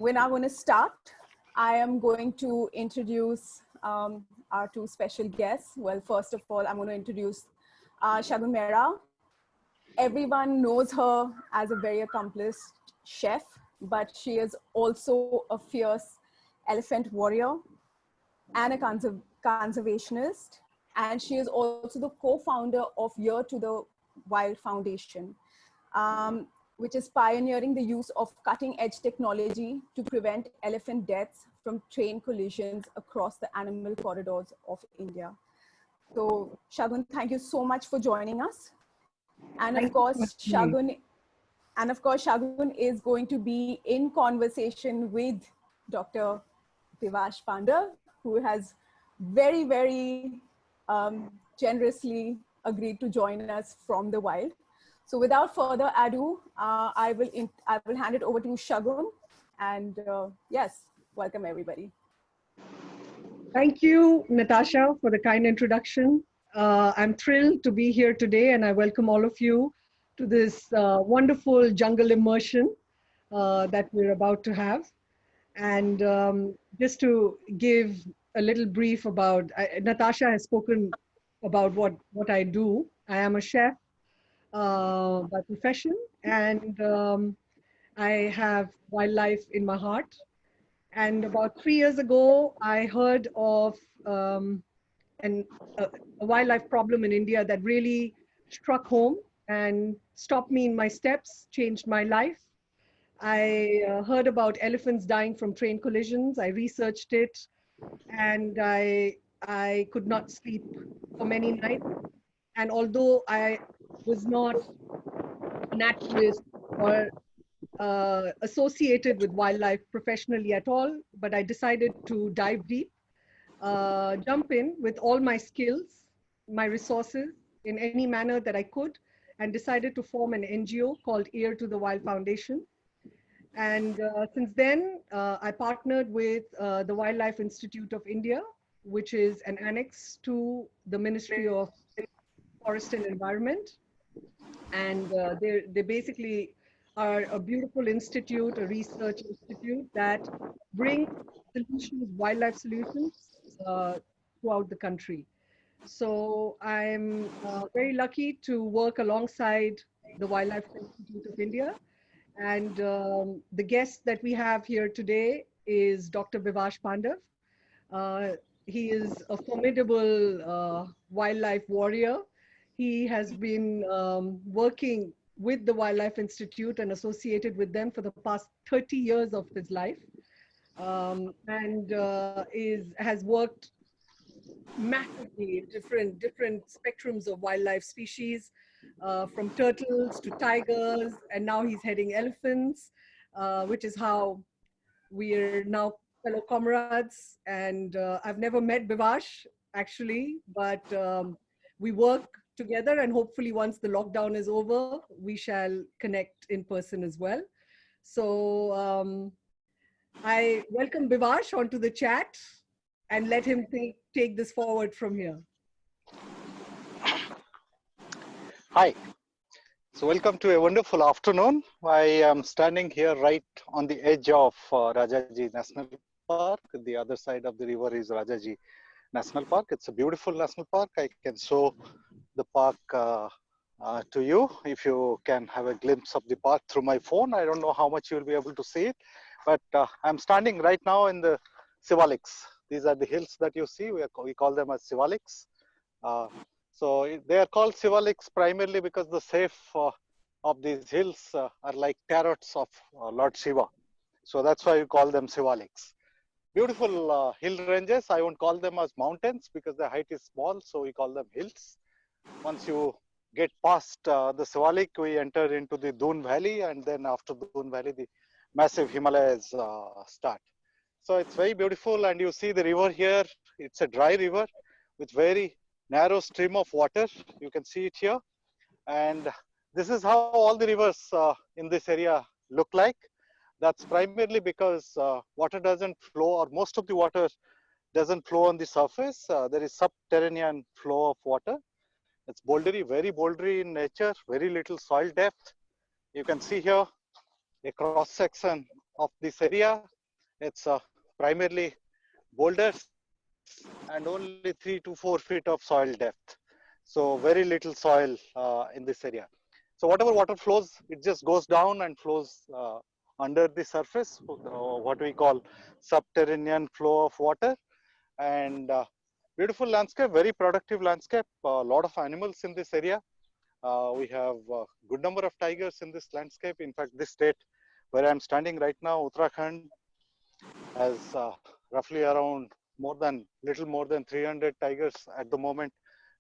We're now going to start. I am going to introduce our two special guests. Well, first of all, I'm going to introduce Shagun Mehra. Everyone knows her as a very accomplished chef, but she is also a fierce elephant warrior and a conservationist. And she is also the co-founder of Year to the Wild Foundation, which is pioneering the use of cutting-edge technology to prevent elephant deaths from train collisions across the animal corridors of India. So, Shagun, thank you so much for joining us. And of course, Shagun is going to be in conversation with Dr. Bivash Pandav, who has very, very generously agreed to join us from the wild. So without further ado, I will hand it over to Shagun, and yes, welcome everybody. Thank you, Natasha, for the kind introduction. I'm thrilled to be here today, and I welcome all of you to this wonderful jungle immersion that we're about to have. And just to give a little brief about, Natasha has spoken about what I do. I am a chef by profession, and I have wildlife in my heart. And about 3 years ago, I heard of a wildlife problem in India that really struck home and stopped me in my steps, changed my life. I heard about elephants dying from train collisions. I researched it, and I could not sleep for many nights. And although I was not a naturalist or associated with wildlife professionally at all, but I decided to dive deep, jump in with all my skills, my resources in any manner that I could, and decided to form an NGO called Ear to the Wild Foundation. And since then, I partnered with the Wildlife Institute of India, which is an annex to the Ministry of Forest and Environment. And they basically are a beautiful institute, a research institute that brings solutions, wildlife solutions throughout the country. So I'm very lucky to work alongside the Wildlife Institute of India. And the guest that we have here today is Dr. Bivash Pandav. He is a formidable wildlife warrior. He has been working with the Wildlife Institute and associated with them for the past 30 years of his life, and has worked massively in different spectrums of wildlife species, from turtles to tigers, and now he's heading elephants, which is how we're now fellow comrades. And I've never met Bivash actually, but we work together, and hopefully once the lockdown is over, we shall connect in person as well. So I welcome Bivash onto the chat and let him take this forward from here. Hi. So welcome to a wonderful afternoon. I am standing here right on the edge of Rajaji National Park. The other side of the river is Rajaji National Park. It's a beautiful national park. I can show the park to you if you can have a glimpse of the park through my phone. I don't know how much you will be able to see it, but I'm standing right now in the Shivaliks. These are the hills that you see. We call them as Shivaliks. So they are called Shivaliks primarily because the shape of these hills are like tarots of Lord Shiva. So that's why we call them Shivaliks. Beautiful hill ranges. I won't call them as mountains because the height is small, so we call them hills. Once you get past the Shivalik, we enter into the Dung Valley, and then after the Dung Valley, the massive Himalayas start. So it's very beautiful, and you see the river here. It's a dry river with very narrow stream of water. You can see it here. And this is how all the rivers in this area look like. That's primarily because water doesn't flow, or most of the water doesn't flow on the surface. There is subterranean flow of water. It's bouldery, very bouldery in nature, very little soil depth. You can see here a cross section of this area. It's primarily boulders and only 3 to 4 feet of soil depth. So very little soil in this area. So whatever water flows, it just goes down and flows under the surface, what we call subterranean flow of water. And beautiful landscape, very productive landscape, a lot of animals in this area. We have a good number of tigers in this landscape. In fact, this state where I'm standing right now, Uttarakhand, has roughly around little more than 300 tigers at the moment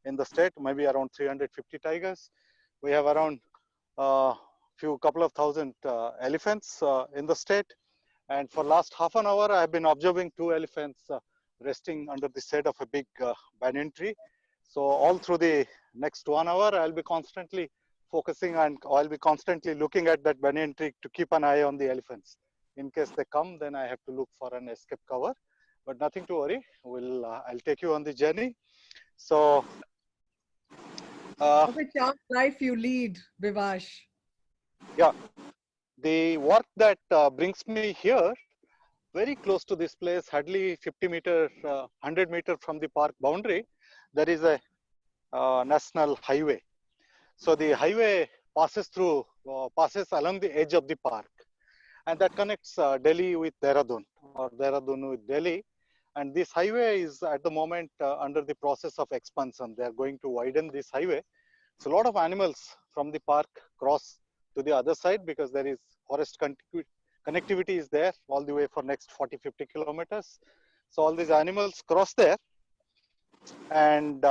in the state, maybe around 350 tigers. We have around couple of thousand elephants in the state. And for last half an hour, I have been observing 2 elephants resting under the shade of a big banyan tree. So all through the next 1 hour, I'll be constantly focusing and I'll be constantly looking at that banyan tree to keep an eye on the elephants. In case they come, then I have to look for an escape cover. But nothing to worry. I'll take you on the journey. So, what a charmed life you lead, Bivash. Yeah, the work that brings me here, very close to this place, hardly 50 meter, 100 meter from the park boundary, there is a national highway. So the highway passes along the edge of the park, and that connects Delhi with Dehradun or Dehradun with Delhi. And this highway is at the moment under the process of expansion. They are going to widen this highway. So a lot of animals from the park cross to the other side because there is forest connectivity is there all the way for next 40-50 kilometers. So all these animals cross there. And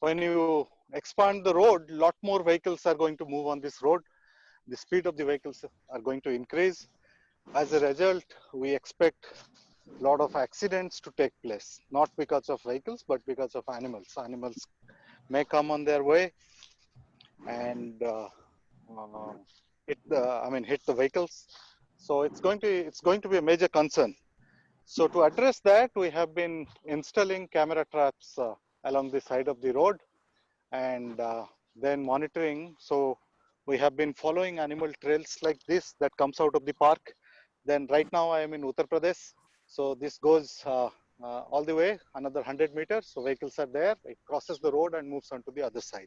when you expand the road, lot more vehicles are going to move on this road. The speed of the vehicles are going to increase. As a result, we expect a lot of accidents to take place, not because of vehicles, but because of animals. Animals may come on their way and hit the vehicles. So it's going to be a major concern. So to address that, we have been installing camera traps along the side of the road and then monitoring. So we have been following animal trails like this that comes out of the park. Then right now I am in Uttar Pradesh. So this goes all the way another 100 meters. So vehicles are there, it crosses the road and moves on to the other side.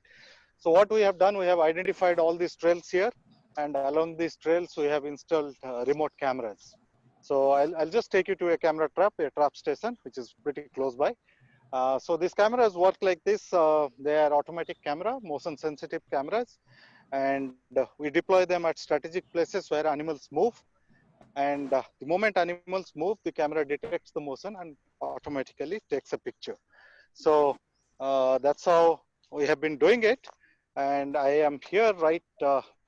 So what we have done, we have identified all these trails here, and along these trails we have installed remote cameras. So I'll just take you to a trap station, which is pretty close by. So these cameras work like this. They are automatic camera, motion sensitive cameras, and we deploy them at strategic places where animals move. And the moment animals move, the camera detects the motion and automatically takes a picture. So that's how we have been doing it. And I am here right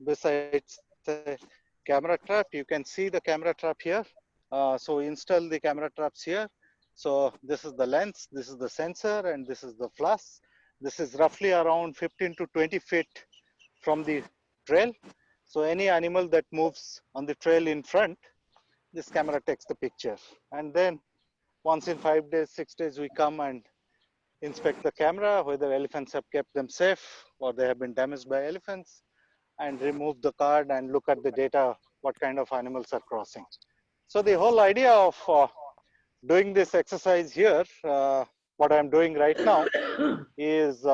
beside the camera trap. You can see the camera trap here. So we install the camera traps here. So this is the lens, this is the sensor, and this is the flash. This is roughly around 15 to 20 feet from the trail. So any animal that moves on the trail in front, this camera takes the picture. And then once in 5 days, 6 days, we come and inspect the camera, whether elephants have kept them safe or they have been damaged by elephants, and remove the card and look at the data, what kind of animals are crossing. So the whole idea of doing this exercise here, what I'm doing right now is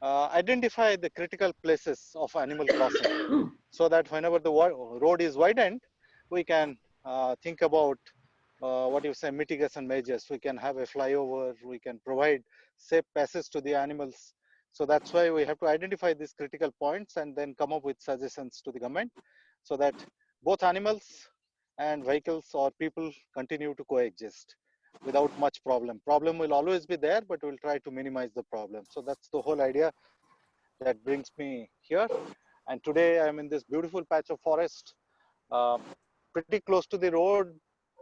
identify the critical places of animal crossing so that whenever the road is widened, we can think about mitigation measures. We can have a flyover, we can provide safe passage to the animals. So that's why we have to identify these critical points and then come up with suggestions to the government so that both animals and vehicles or people continue to coexist without much problem. Problem will always be there, but we'll try to minimize the problem. So that's the whole idea that brings me here. And today I'm in this beautiful patch of forest, pretty close to the road,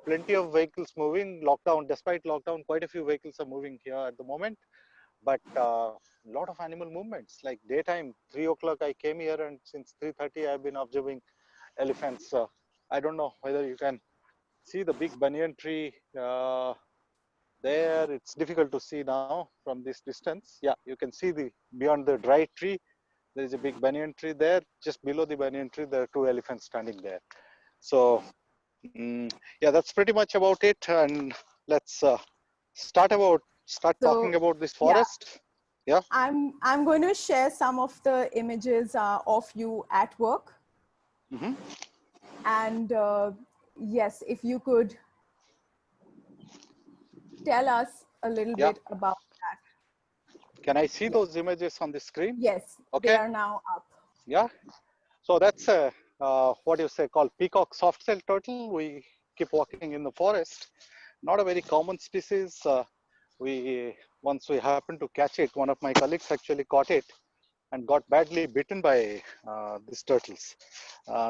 plenty of vehicles moving. Lockdown, despite lockdown, quite a few vehicles are moving here at the moment, but a lot of animal movements. Like daytime, 3 o'clock I came here, and since 3:30 I've been observing elephants. I don't know whether you can see the big banyan tree there. It's difficult to see now from this distance. Yeah, you can see the beyond the dry tree. There is a big banyan tree there. Just below the banyan tree, there are two elephants standing there. So yeah, that's pretty much about it. And let's start talking So about this yeah, forest. Yeah. I'm going to share some of the images of you at work. Mm-hmm. And yes, if you could tell us a little Yeah. bit about that. Can I see Yeah. those images on the screen? Yes, they Okay. are now up. Yeah. So that's a what you say called peacock soft-shell turtle. We keep walking in the forest. Not a very common species. Once we happened to catch it, one of my colleagues actually caught it and got badly bitten by these turtles.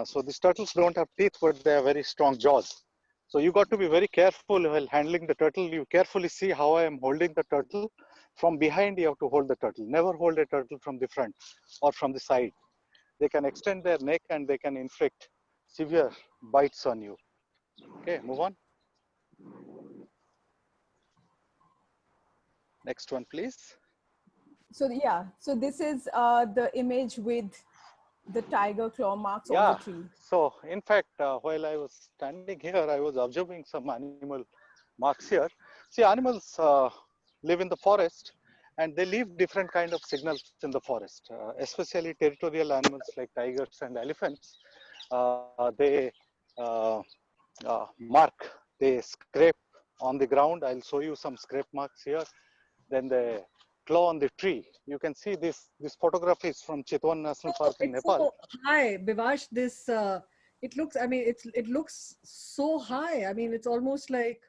So these turtles don't have teeth, but they have very strong jaws. So you got to be very careful while handling the turtle. You carefully see how I am holding the turtle. From behind, you have to hold the turtle. Never hold a turtle from the front or from the side. They can extend their neck and they can inflict severe bites on you. Okay, move on. Next one, please. So yeah, so this is the image with the tiger claw marks on the Yeah, tree. so in fact, while I was standing here, I was observing some animal marks here. See, animals live in the forest and they leave different kind of signals in the forest, especially territorial animals like tigers and elephants. They mark, they scrape on the ground. I'll show you some scrape marks here. Then they claw on the tree. You can see this photograph is from Chitwan National Park in It's Nepal. so high, Bivash. This it looks. I mean, it looks so high. I mean, it's almost like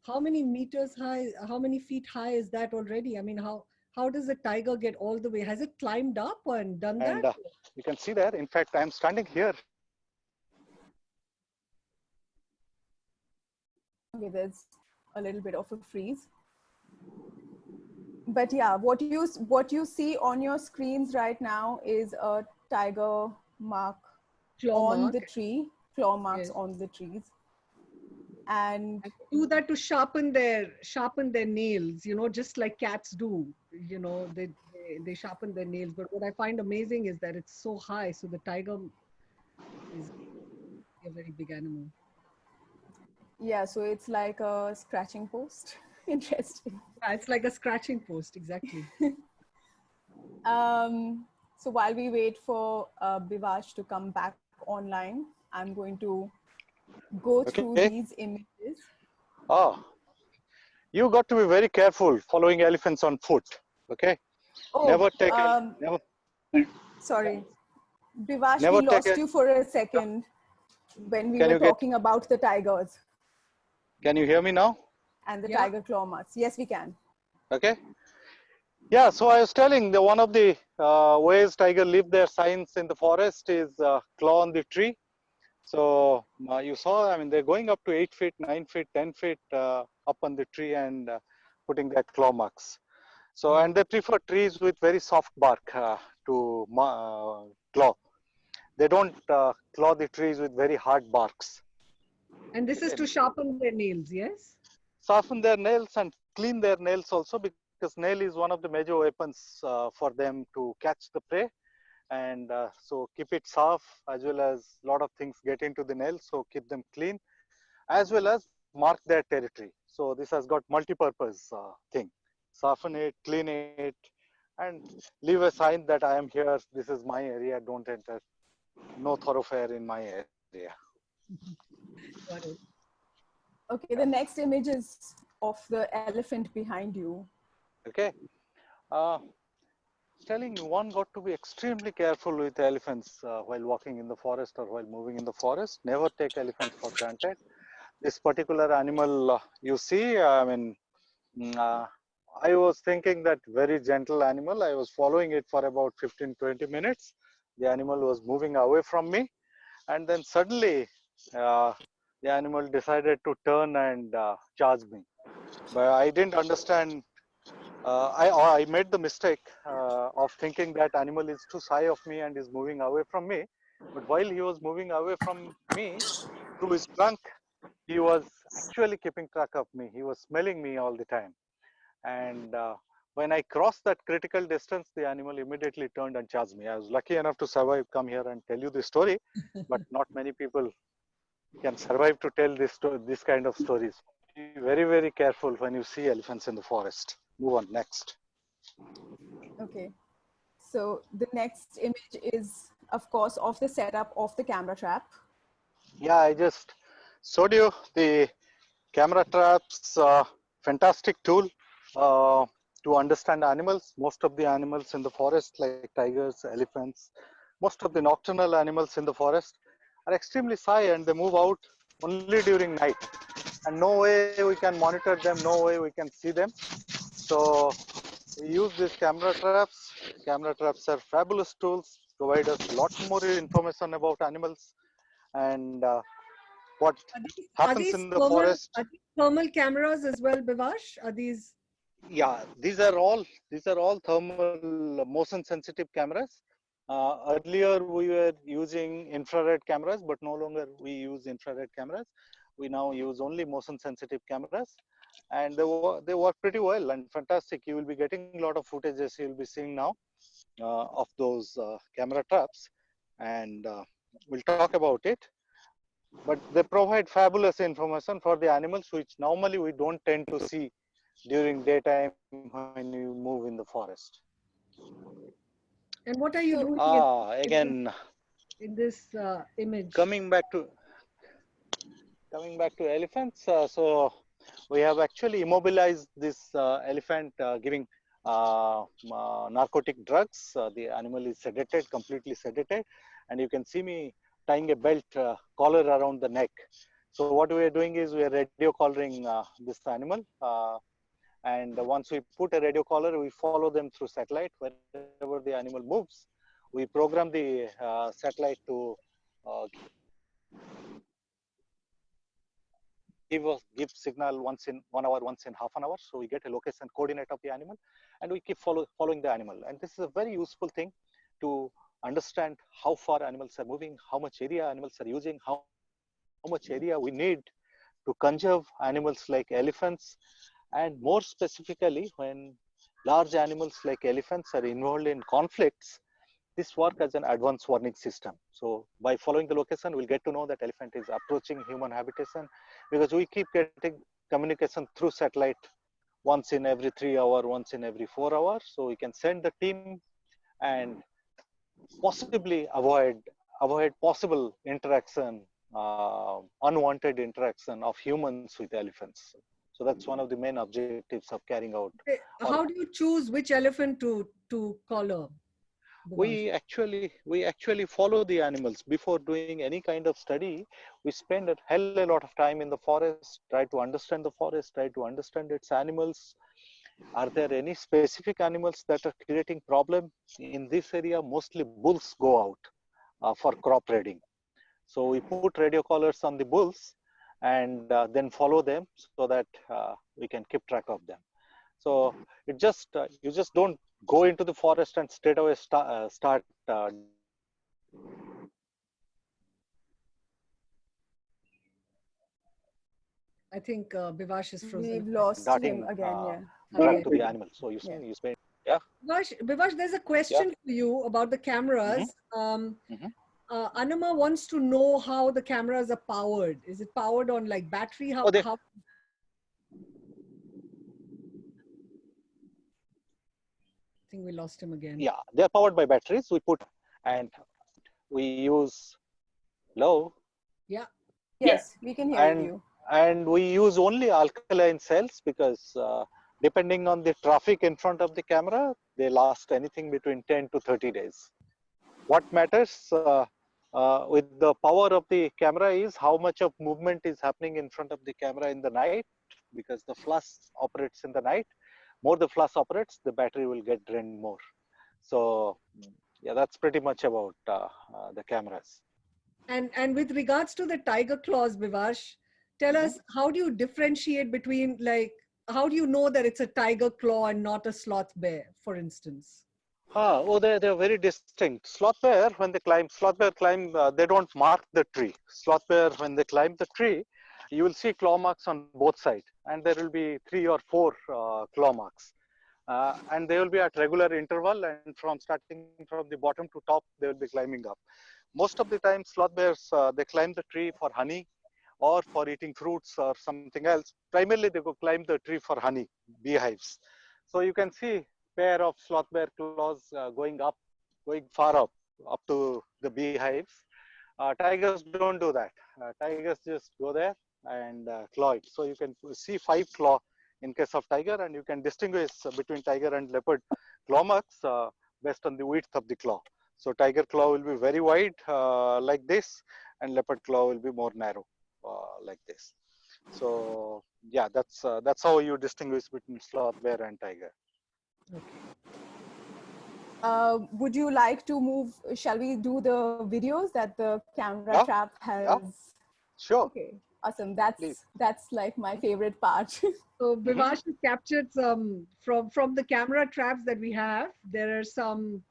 how many meters high? How many feet high is that already? I mean, how does the tiger get all the way? Has it climbed up and done that? And you can see there. In fact, I'm standing here. Okay, there's a little bit of a freeze. But yeah, what you see on your screens right now is a tiger mark Claw on mark. the tree, claw marks Yes. on the trees. And Do that to sharpen their nails, you know, just like cats do. You know, they sharpen their nails. But what I find amazing is that it's so high. So the tiger is a very big animal. yeah, so it's like a scratching post. Interesting. Yeah, it's like a scratching post, exactly. So while we wait for Bivash to come back online, I'm going to go through Okay. these images. Ah, you got to be very careful following elephants on foot. Okay. Oh, Never take never sorry. Bivash, never we take lost a. you for a second when we Can were you get? talking about the tigers Can you hear me now? and the Yeah. tiger claw marks. Yes, we can. Okay. Yeah. So I was telling the one of the ways tiger leave their signs in the forest is claw on the tree. So you saw, I mean, they're going up to 8 feet, 9 feet, 10 feet up on the tree and putting their claw marks. So, and they prefer trees with very soft bark to claw. They don't claw the trees with very hard barks. And this is Okay. to sharpen their nails, yes? Soften their nails and clean their nails also, because nail is one of the major weapons for them to catch the prey. And so keep it soft, as well as a lot of things get into the nail. So keep them clean, as well as mark their territory. So this has got multi-purpose thing. Soften it, clean it, and leave a sign that I am here. This is my area. Don't enter. No thoroughfare in my area. Got it. Okay, the next image is of the elephant behind you. Okay. Uh, telling you, one got to be extremely careful with elephants while walking in the forest or while moving in the forest. Never take elephants for granted. This particular animal you see, I mean, I was thinking that very gentle animal. I was following it for about 15-20 minutes. The animal was moving away from me, and then suddenly uh, the animal decided to turn and charge me. But I didn't understand. I made the mistake of thinking that animal is too shy of me and is moving away from me. But while he was moving away from me through his trunk, he was actually keeping track of me. He was smelling me all the time. And when I crossed that critical distance, the animal immediately turned and charged me. I was lucky enough to survive, come here and tell you this story, but not many people can survive to tell this kind of stories. Be very, very careful when you see elephants in the forest. Move on, next. Okay. So the next image is, of course, of the setup of the camera trap. Yeah, I just showed you the camera traps, fantastic tool to understand animals. Most of the animals in the forest, like tigers, elephants, most of the nocturnal animals in the forest are extremely shy and they move out only during night. And no way we can monitor them, no way we can see them. So we use these camera traps. Camera traps are fabulous tools, provide us a lot more information about animals and what happens in the forest. Are these thermal cameras as well, Bivash? Are these? Yeah, these are all thermal motion sensitive cameras. Earlier we were using infrared cameras, but no longer we use infrared cameras. We now use only motion sensitive cameras, and they work pretty well and fantastic. You will be getting a lot of footages you will be seeing now of those camera traps, and we'll talk about it. But they provide fabulous information for the animals, which normally we don't tend to see during daytime when you move in the forest. And what are you doing Again, in this image? coming back to elephants. So we have actually immobilized this elephant, giving narcotic drugs. The animal is sedated, completely sedated, and you can see me tying a belt collar around the neck. So what we are doing is we are radio collaring this animal. And once we put a radio collar, we follow them through satellite. Wherever the animal moves, we program the satellite to give signal once in 1 hour, once in half an hour. So we get a location coordinate of the animal, and we keep following the animal. And this is a very useful thing to understand how far animals are moving, how much area animals are using, how much area we need to conserve animals like elephants. And more specifically, when large animals like elephants are involved in conflicts, this works as an advanced warning system. So by following the location, we'll get to know that elephant is approaching human habitation, because we keep getting communication through satellite once in every 3 hours, once in every 4 hours. So we can send the team and possibly avoid possible interaction, unwanted interaction of humans with elephants. So that's one of the main objectives of carrying out. How do you choose which elephant to collar? We actually follow the animals before doing any kind of study. We spend a hell a lot of time in the forest, try to understand the forest, try to understand its animals. Are there any specific animals that are creating problem in this area? Mostly bulls go out for crop raiding. So we put radio collars on the bulls and then follow them so that we can keep track of them. So it just you just don't go into the forest and straight away start. I think Bivash is frozen. We've lost darting, him again. Yeah. Drug to the animal. So you spend. Yeah. Bivash, there's a question for you about the cameras. Anama wants to know how the cameras are powered. Is it powered on like battery? How? I think we lost him again. Yeah, they're powered by batteries. We use low. Yeah. Yes, we can hear you. And we use only alkaline cells because depending on the traffic in front of the camera, they last anything between 10 to 30 days. What matters with the power of the camera is how much of movement is happening in front of the camera in the night, because the flash operates in the night. More the flash operates, the battery will get drained more. So yeah, that's pretty much about the cameras. And with regards to the tiger claws, Bivash, tell us, how do you differentiate between, like, how do you know that it's a tiger claw and not a sloth bear, for instance? They're very distinct. Sloth bear, when they climb, they don't mark the tree. Sloth bear, when they climb the tree, you will see claw marks on both sides, and there will be 3 or 4 claw marks. and they will be at regular interval, and from starting from the bottom to top, they will be climbing up. Most of the time, sloth bears, they climb the tree for honey or for eating fruits or something else. Primarily, they go climb the tree for honey, beehives. So you can see pair of sloth bear claws going far up to the beehives. Tigers don't do that. Tigers just go there and claw it. So you can see 5 claw in case of tiger, and you can distinguish between tiger and leopard claw marks based on the width of the claw. So tiger claw will be very wide like this, and leopard claw will be more narrow like this. So yeah, that's how you distinguish between sloth bear and tiger. Would you like to move? Shall we do the videos that the camera trap has? Yeah, sure. Okay, awesome. Please. That's like my favorite part. So Bivash has captured some from the camera traps that we have. There are some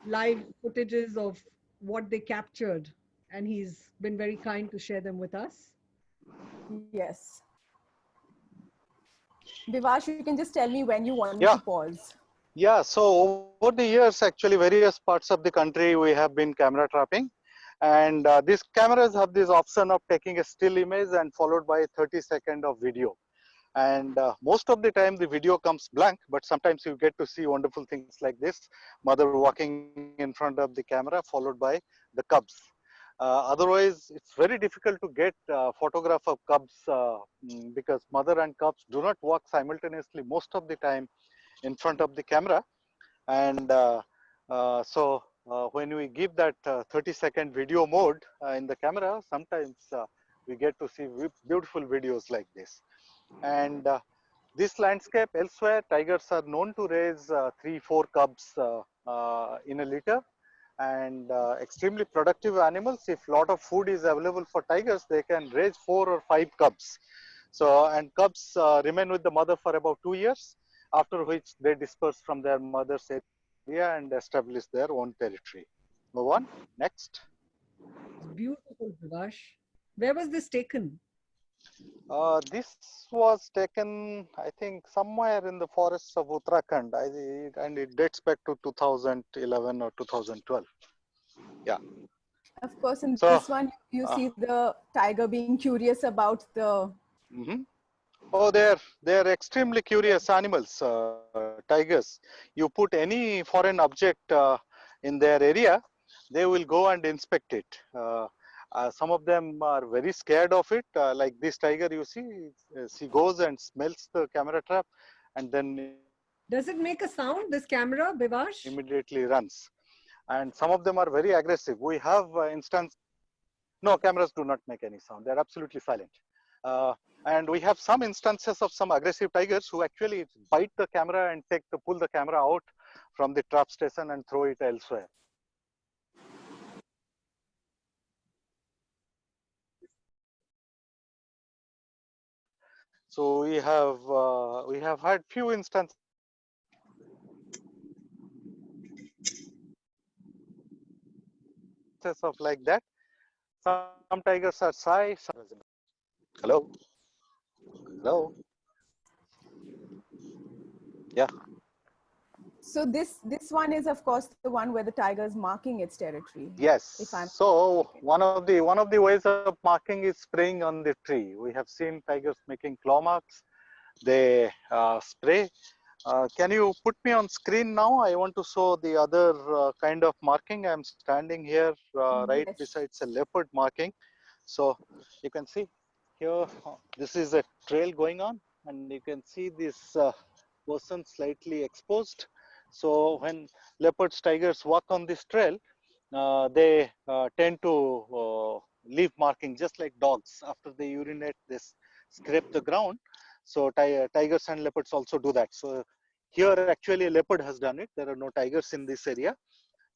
live footages of what they captured, and he's been very kind to share them with us. Yes. Bivash, you can just tell me when you want me to pause. Yeah, so over the years, actually, various parts of the country, we have been camera trapping. And these cameras have this option of taking a still image and followed by 30-second of video. And most of the time, the video comes blank, but sometimes you get to see wonderful things like this. Mother walking in front of the camera, followed by the cubs. Otherwise, it's very difficult to get photograph of cubs because mother and cubs do not walk simultaneously most of the time in front of the camera. And so when we give that 30-second video mode in the camera, sometimes we get to see beautiful videos like this. And this landscape elsewhere, tigers are known to raise 3-4 cubs in a litter, and extremely productive animals. If a lot of food is available for tigers, they can raise 4 or 5 cubs. So, and cubs remain with the mother for about 2 years, after which they disperse from their mother's area and establish their own territory. Move on, next. Beautiful, Bivash. Where was this taken? This was taken, I think, somewhere in the forests of Uttarakhand, and it dates back to 2011 or 2012. Yeah. Of course, in this one, you see the tiger being curious about the... Oh, they're extremely curious animals, tigers. You put any foreign object in their area, they will go and inspect it. Some of them are very scared of it, like this tiger you see, she goes and smells the camera trap and then... Does it make a sound, this camera, Bivash? Immediately runs. And some of them are very aggressive. We have instance... No, cameras do not make any sound. They're absolutely silent. And we have some instances of some aggressive tigers who actually bite the camera and pull the camera out from the trap station and throw it elsewhere. So we have had few instances of like that. Some tigers are shy. Hello. Hello. Yeah. So this one is, of course, the one where the tiger is marking its territory. Yes. So one of the ways of marking is spraying on the tree. We have seen tigers making claw marks. They spray. Can you put me on screen now? I want to show the other kind of marking. I'm standing here right besides a leopard marking. So you can see here, this is a trail going on, and you can see this person slightly exposed. So when leopards, tigers walk on this trail, they tend to leave marking just like dogs. After they urinate, they scrape the ground. So tigers and leopards also do that. So here actually a leopard has done it. There are no tigers in this area.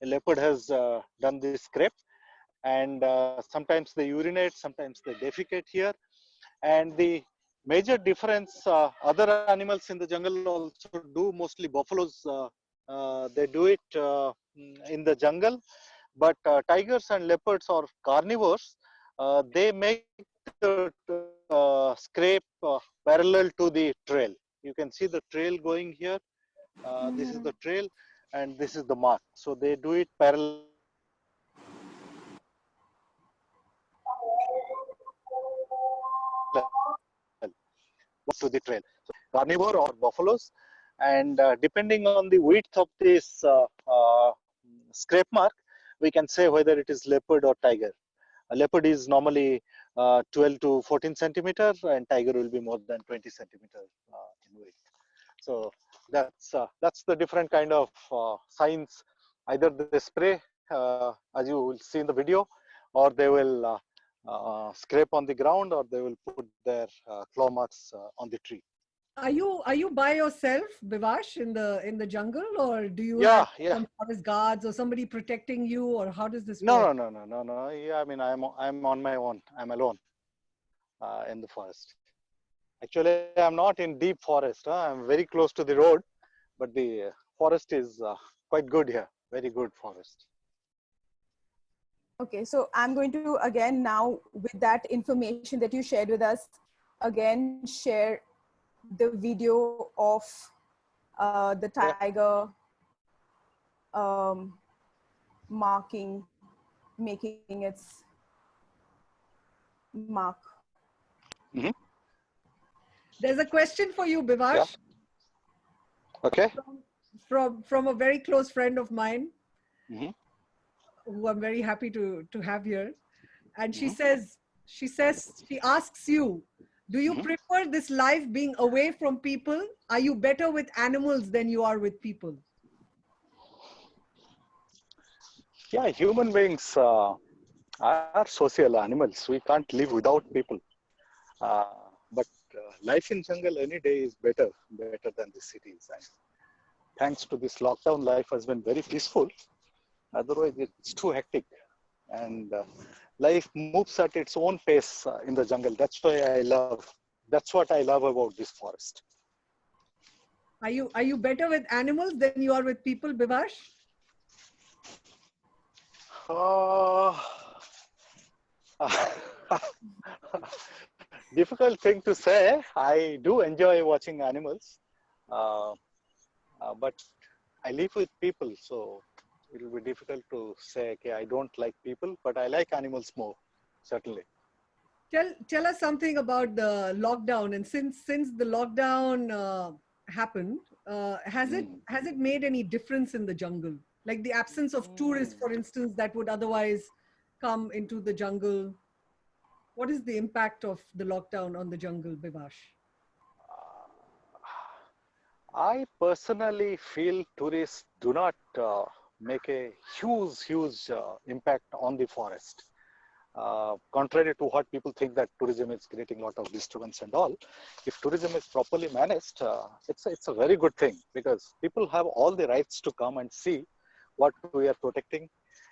A leopard has done this scrape, and sometimes they urinate, sometimes they defecate here. And the major difference, other animals in the jungle also do, mostly buffaloes, they do it in the jungle, but tigers and leopards or carnivores, they make the scrape parallel to the trail. You can see the trail going here This is the trail, and this is the mark. So they do it parallel to the trail. So carnivore or buffaloes, and depending on the width of this scrape mark, we can say whether it is leopard or tiger. A leopard is normally 12 to 14 centimeter, and tiger will be more than 20 centimeter in width. So that's the different kind of signs. Either they spray, as you will see in the video, or they will scrape on the ground, or they will put their claw marks on the tree. Are you by yourself, Bivash, in the jungle, or do you have Yeah. some forest guards or somebody protecting you, or how does this No, work? no. Yeah, I mean, I'm on my own. I'm alone in the forest. Actually, I'm not in deep forest. I'm very close to the road, but the forest is quite good here. Very good forest. Okay, so I'm going to again now with that information that you shared with us, again share the video of the tiger marking, making its mark. Mm-hmm. There's a question for you, Bivash. Yeah. Okay. From a very close friend of mine, Mm-hmm. who I'm very happy to have here, and she Mm-hmm. she asks you, do you Mm-hmm. prefer this life being away from people? Are you better with animals than you are with people? Yeah, human beings are social animals. We can't live without people. Uh, but life in jungle any day is better than the cities. And thanks to this lockdown, life has been very peaceful. Otherwise, it's too hectic, and life moves at its own pace in the jungle. That's why I love. That's what I love about this forest. Are you better with animals than you are with people, Bivash? Uh, difficult thing to say. I do enjoy watching animals, uh, but I live with people, so it will be difficult to say, okay, I don't like people, but I like animals more, certainly. Tell us something about the lockdown. And since the lockdown happened, has it made any difference in the jungle? Like the absence of tourists, for instance, that would otherwise come into the jungle. What is the impact of the lockdown on the jungle, Bivash? I personally feel tourists do not make a huge impact on the forest. Contrary to what people think that tourism is creating a lot of disturbance and all, if tourism is properly managed, it's a very good thing, because people have all the rights to come and see what we are protecting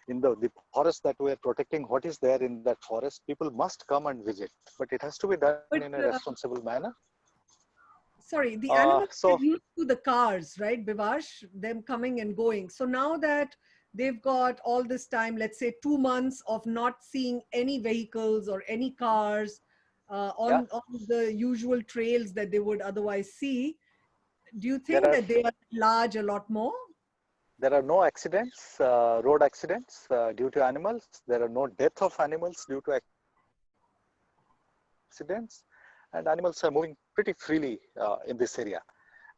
in the forest that we are protecting. What is there in that forest? People must come and visit, but it has to be done But in a responsible manner. sorry, the animals So get used to the cars, right, Bivash? Them coming and going. So now that they've got all this time, let's say 2 months of not seeing any vehicles or any cars yeah, on the usual trails that they would otherwise see, do you there think are that they are large a lot more? there are no accidents, road accidents due to animals. There are no death of animals due to accidents, and animals are moving pretty freely in this area.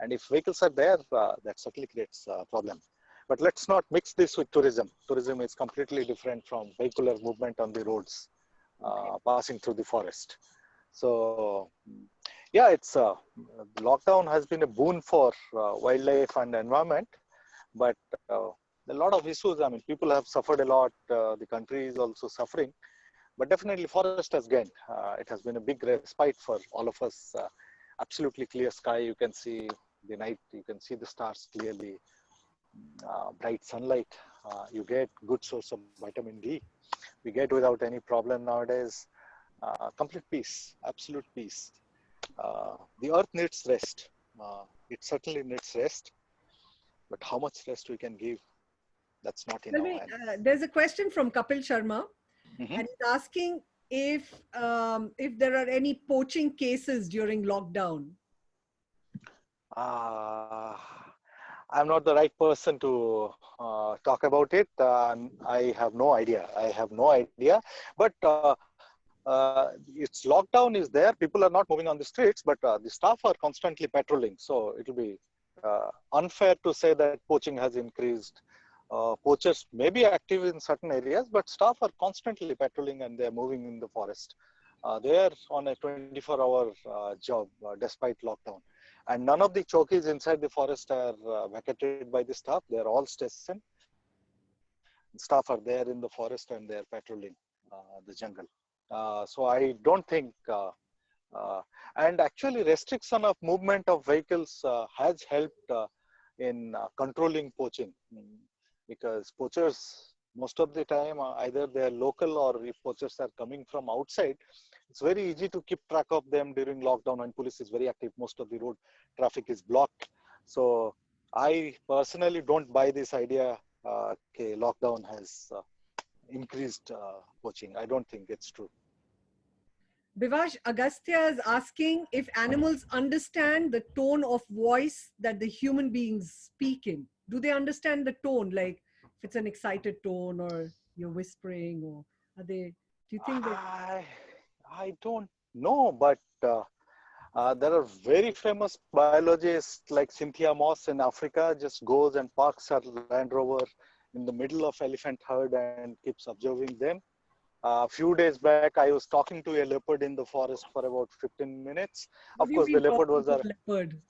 And if vehicles are there, that certainly creates a problem. But let's not mix this with tourism. Tourism is completely different from vehicular movement on the roads, passing through the forest. So, yeah, lockdown has been a boon for wildlife and environment, but a lot of issues. I mean, people have suffered a lot. The country is also suffering, but definitely forest has gained. It has been a big respite for all of us. Absolutely clear sky. You can see the night. You can see the stars clearly. Bright sunlight. You get good source of vitamin D. We get without any problem nowadays. Complete peace. Absolute peace. The earth needs rest. It certainly needs rest. But how much rest we can give, that's not in Tell our me, hand. there's a question from Kapil Sharma, Mm-hmm. and he's asking if there are any poaching cases during lockdown. Uh, I'm not the right person to talk about it. I have no idea. But its lockdown is there. People are not moving on the streets, but the staff are constantly patrolling. So it will be unfair to say that poaching has increased. Poachers may be active in certain areas, but staff are constantly patrolling and they're moving in the forest. They are on a 24-hour job despite lockdown. And none of the chowkis inside the forest are vacated by the staff. They're all stationed. Staff are there in the forest and they're patrolling the jungle. So I don't think, and actually restriction of movement of vehicles has helped in controlling poaching, because poachers most of the time either they're local, or if poachers are coming from outside, it's very easy to keep track of them during lockdown when police is very active. Most of the road traffic is blocked. So I personally don't buy this idea, okay, lockdown has increased poaching. I don't think it's true. Bivash, Agastya is asking if animals understand the tone of voice that the human beings speak in. Do they understand the tone, like if it's an excited tone or you're whispering, or are they, do you think that? I don't know, but there are very famous biologists like Cynthia Moss in Africa, just goes and parks her Land Rover in the middle of elephant herd and keeps observing them. A few days back, I was talking to a leopard in the forest for about 15 minutes. What Of do you course, the mean leopard talking was to a leopard?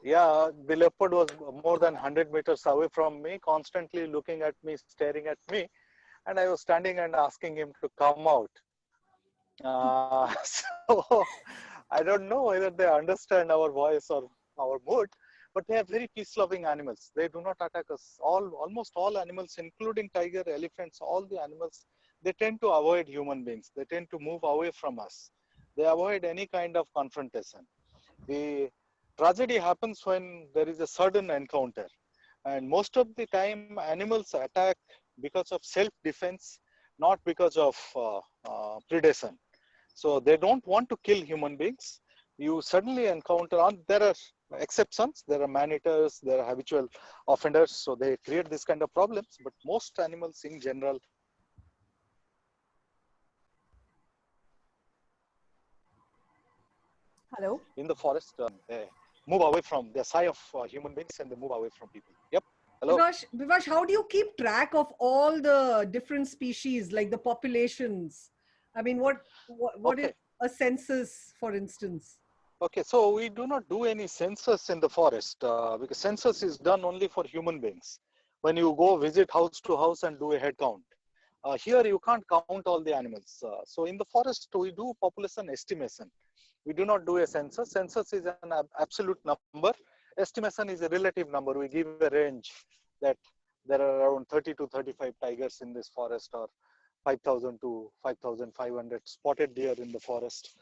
yeah, the leopard was more than 100 meters away from me, constantly looking at me, staring at me. And I was standing and asking him to come out. So I don't know whether they understand our voice or our mood, but they are very peace-loving animals. They do not attack us. Almost all animals, including tiger, elephants, all the animals, they tend to avoid human beings. They tend to move away from us. They avoid any kind of confrontation. The tragedy happens when there is a sudden encounter. And most of the time, animals attack because of self-defense, not because of predation. So they don't want to kill human beings. You suddenly encounter, there are exceptions, there are man-eaters, there are habitual offenders, so they create this kind of problems, but most animals in general Hello. in the forest, they move away from the sight of human beings and they move away from people. Yep. Hello. Bivash, how do you keep track of all the different species, like the populations? I mean, what is Okay. a census, for instance? Okay, so we do not do any census in the forest because census is done only for human beings. When you go visit house to house and do a head count, here you can't count all the animals. So in the forest, we do population estimation. We do not do a census. Census is an absolute number. Estimation is a relative number. We give a range that there are around 30 to 35 tigers in this forest, or 5,000 to 5,500 spotted deer in the forest.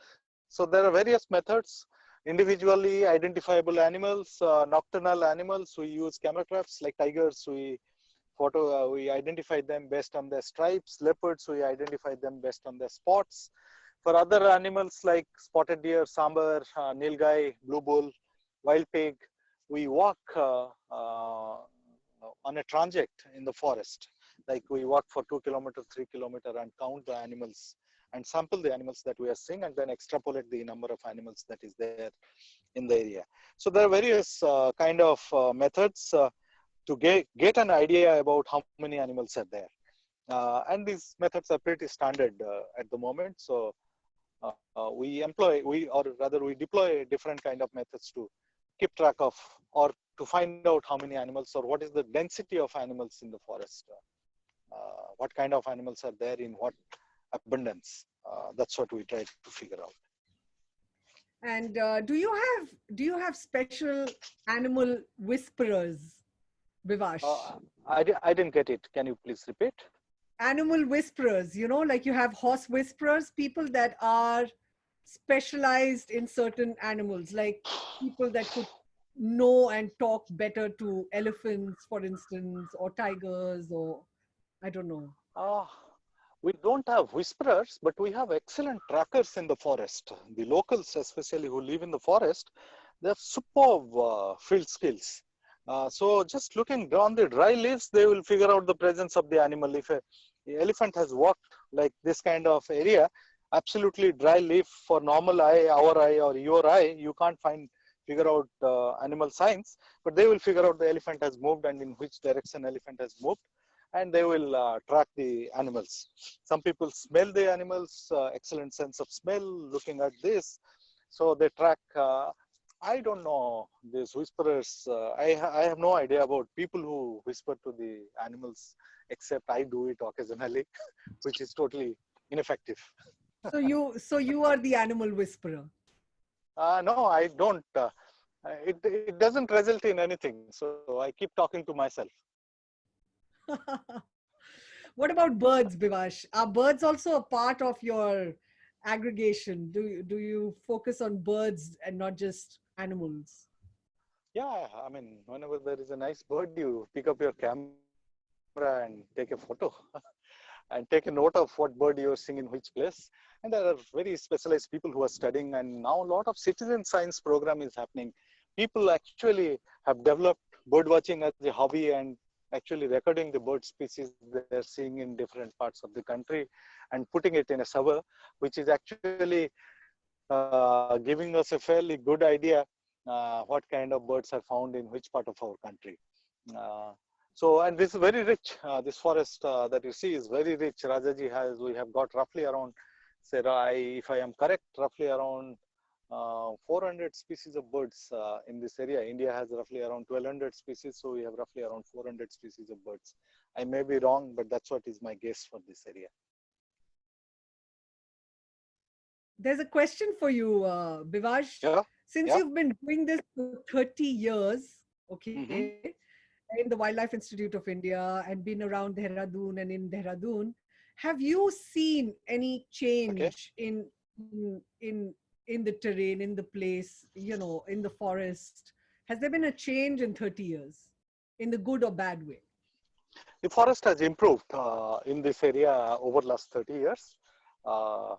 So there are various methods. Individually identifiable animals, nocturnal animals, we use camera traps. Like tigers, we identify them based on their stripes. Leopards, we identify them based on their spots. For other animals like spotted deer, sambar, nilgai, blue bull, wild pig, we walk on a transit in the forest. Like we walk for 2 kilometers, 3 kilometers and count the animals and sample the animals that we are seeing and then extrapolate the number of animals that is there in the area. So there are various kind of methods to get an idea about how many animals are there. And these methods are pretty standard at the moment. So we deploy different kind of methods to keep track of, or to find out how many animals, or what is the density of animals in the forest. What kind of animals are there in what abundance. That's what we try to figure out. And do you have special animal whisperers, Bivash? I didn't get it. Can you please repeat? Animal whisperers, like you have horse whisperers, people that are specialized in certain animals, like people that could know and talk better to elephants, for instance, or tigers, or I don't know. We don't have whisperers, but we have excellent trackers in the forest. The locals, especially who live in the forest, they have superb field skills. So just looking on the dry leaves, they will figure out the presence of the animal. If a the elephant has walked like this kind of area, absolutely dry leaf for normal eye, our eye or your eye, you can't figure out animal signs, but they will figure out the elephant has moved and in which direction elephant has moved, and they will track the animals. Some people smell the animals, excellent sense of smell looking at this. So they track, I don't know, these whisperers, I have no idea about people who whisper to the animals, except I do it occasionally, which is totally ineffective. So you are the animal whisperer. No, I don't. It doesn't result in anything. So I keep talking to myself. What about birds, Bivash? Are birds also a part of your aggregation? Do you focus on birds and not just animals? Yeah, I mean, whenever there is a nice bird, you pick up your camera and take a photo and take a note of what bird you're seeing in which place. And there are very specialized people who are studying, and now a lot of citizen science program is happening. People actually have developed bird watching as a hobby and actually recording the bird species they're seeing in different parts of the country and putting it in a server, which is actually giving us a fairly good idea what kind of birds are found in which part of our country. Uh, so, and this is very rich. This forest that you see is very rich. Rajaji has, we have got roughly around, say, if I am correct, roughly around 400 species of birds in this area. India has roughly around 1200 species, so we have roughly around 400 species of birds. I may be wrong, but that's what is my guess for this area. There's a question for you, Bivash. Yeah, Since yeah. you've been doing this for 30 years, okay, Mm-hmm. in the Wildlife Institute of India and been around Dehradun and in Dehradun, have you seen any Okay. change in in in the terrain, in the place, in the forest? Has there been a change in 30 years, in the good or bad way? The forest has improved in this area over last 30 years uh,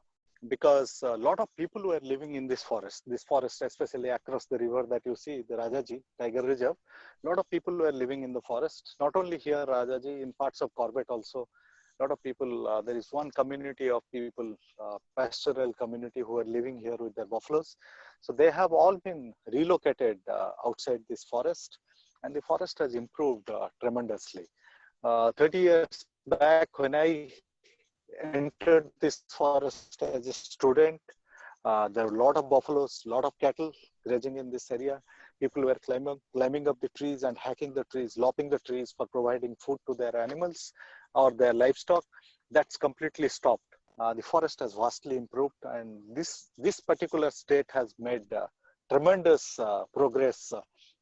because a lot of people were living in this forest especially across the river that you see, the Rajaji Tiger Reserve. A lot of people were living in the forest, not only here, Rajaji, in parts of Corbett also. A lot of people, there is one community of people, pastoral community who are living here with their buffaloes. So they have all been relocated outside this forest, and the forest has improved tremendously. 30 years back, when I entered this forest as a student, there were a lot of buffaloes, a lot of cattle grazing in this area. People were climbing up the trees and hacking the trees, lopping the trees for providing food to their animals or their livestock. That's completely stopped. The forest has vastly improved, and this particular state has made tremendous progress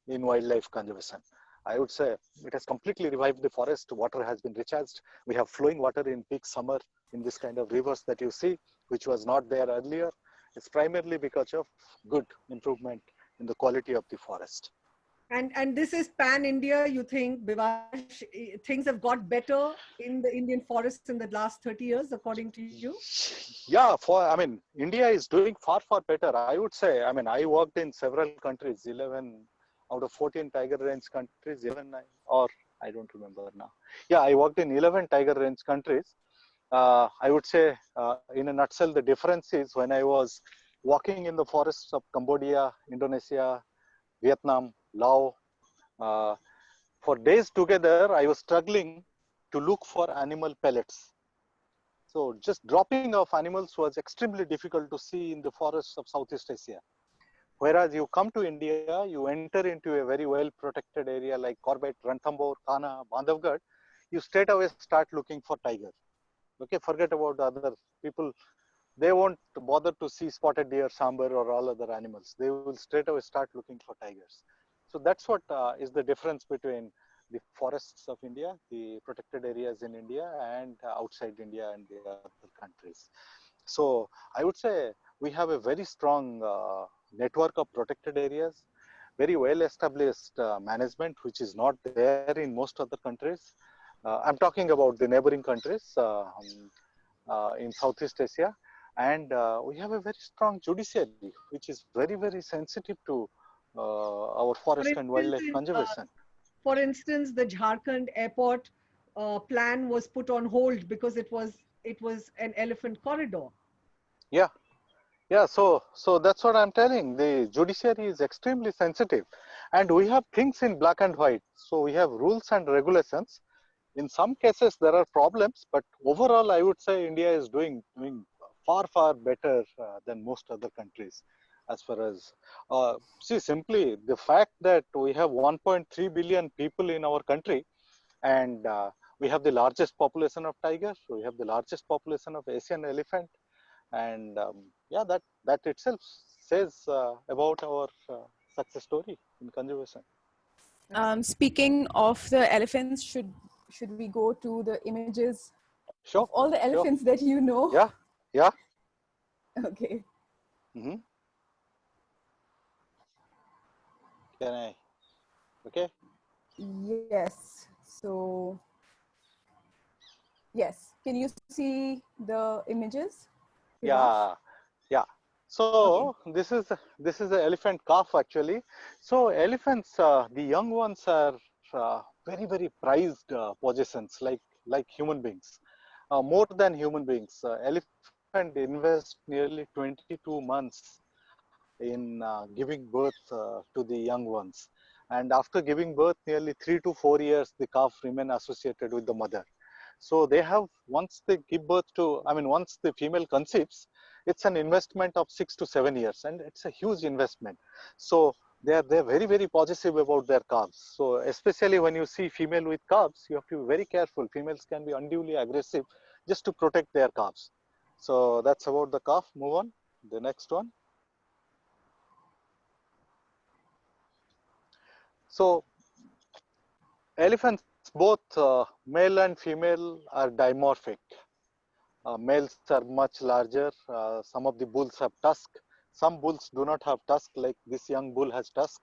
in wildlife conservation. I would say it has completely revived the forest. Water has been recharged. We have flowing water in peak summer in this kind of rivers that you see, which was not there earlier. It's primarily because of good improvement in the quality of the forest. And this is pan India, you think, Bivash? Things have got better in the Indian forests in the last 30 years, according to you? Yeah, I mean, India is doing far, far better. I would say, I mean, I worked in several countries, 11 out of 14 tiger range countries, 11, or I don't remember now. Yeah, I worked in 11 tiger range countries. I would say, in a nutshell, the difference is when I was walking in the forests of Cambodia, Indonesia, Vietnam, Laos, uh, for days together, I was struggling to look for animal pellets. So just dropping of animals was extremely difficult to see in the forests of Southeast Asia. Whereas you come to India, you enter into a very well protected area like Corbett, Ranthambore, Kana, Bandhavgarh, you straight away start looking for tiger. Okay, forget about the other people. They won't bother to see spotted deer, sambar, or all other animals. They will straight away start looking for tigers. So that's what is the difference between the forests of India, the protected areas in India, and outside India and the other countries. So I would say we have a very strong network of protected areas, very well established management, which is not there in most other countries. I'm talking about the neighboring countries in Southeast Asia. And we have a very strong judiciary, which is very, very sensitive to our For forest and instance, wildlife conservation. For instance, the Jharkhand airport plan was put on hold because it was an elephant corridor. Yeah. Yeah, so that's what I'm telling. The judiciary is extremely sensitive, and we have things in black and white. So we have rules and regulations. In some cases, there are problems, but overall, I would say India is doing far better than most other countries, as far as see simply the fact that we have 1.3 billion people in our country, and we have the largest population of tigers. We have the largest population of Asian elephant, and yeah, that itself says about our success story in conservation. Speaking of the elephants, should we go to the images of Sure, all the sure. elephants that you know? Yeah, yeah. Okay. Mm-hmm. Can I? Okay. Yes. So yes. Can you see the images, Bivash? Yeah, yeah. Okay. So this is the elephant calf actually. So elephants, the young ones are very prized possessions, like human beings, more than human beings. Elephant invest nearly 22 months in giving birth to the young ones, and after giving birth, nearly 3 to 4 years, the calf remain associated with the mother. So they have, once they give birth to, I mean, once the female conceives, it's an investment of 6 to 7 years, and it's a huge investment. So they're very possessive about their calves. So especially when you see female with calves, you have to be very careful. Females can be unduly aggressive just to protect their calves. So that's about the calf. Move on. The next one. So elephants, both male and female, are dimorphic. Males are much larger. Some of the bulls have tusk. Some bulls do not have tusk, like this young bull has tusk.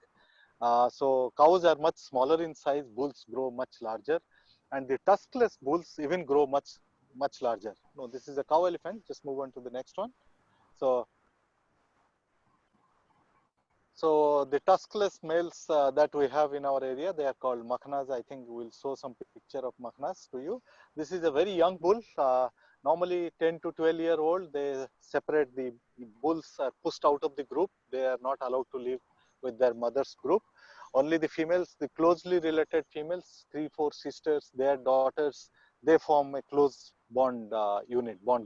So cows are much smaller in size. Bulls grow much larger, and the tuskless bulls even grow much larger. No, this is a cow elephant. Just move on to the next one. So So the tuskless males that we have in our area, they are called Macaws. I think we'll show some picture of Macaws to you. This is a very young bull. Normally 10 to 12-year-old, they separate. The bulls are pushed out of the group. They are not allowed to live with their mother's group. Only the females, the closely related females, 3, 4 sisters, their daughters, they form a close bond